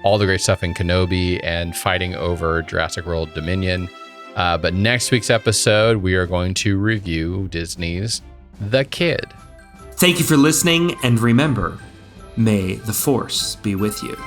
Speaker 1: all the great stuff in Kenobi and fighting over Jurassic World Dominion. But next week's episode, we are going to review Disney's The Kid.
Speaker 2: Thank you for listening, and remember, may the Force be with you.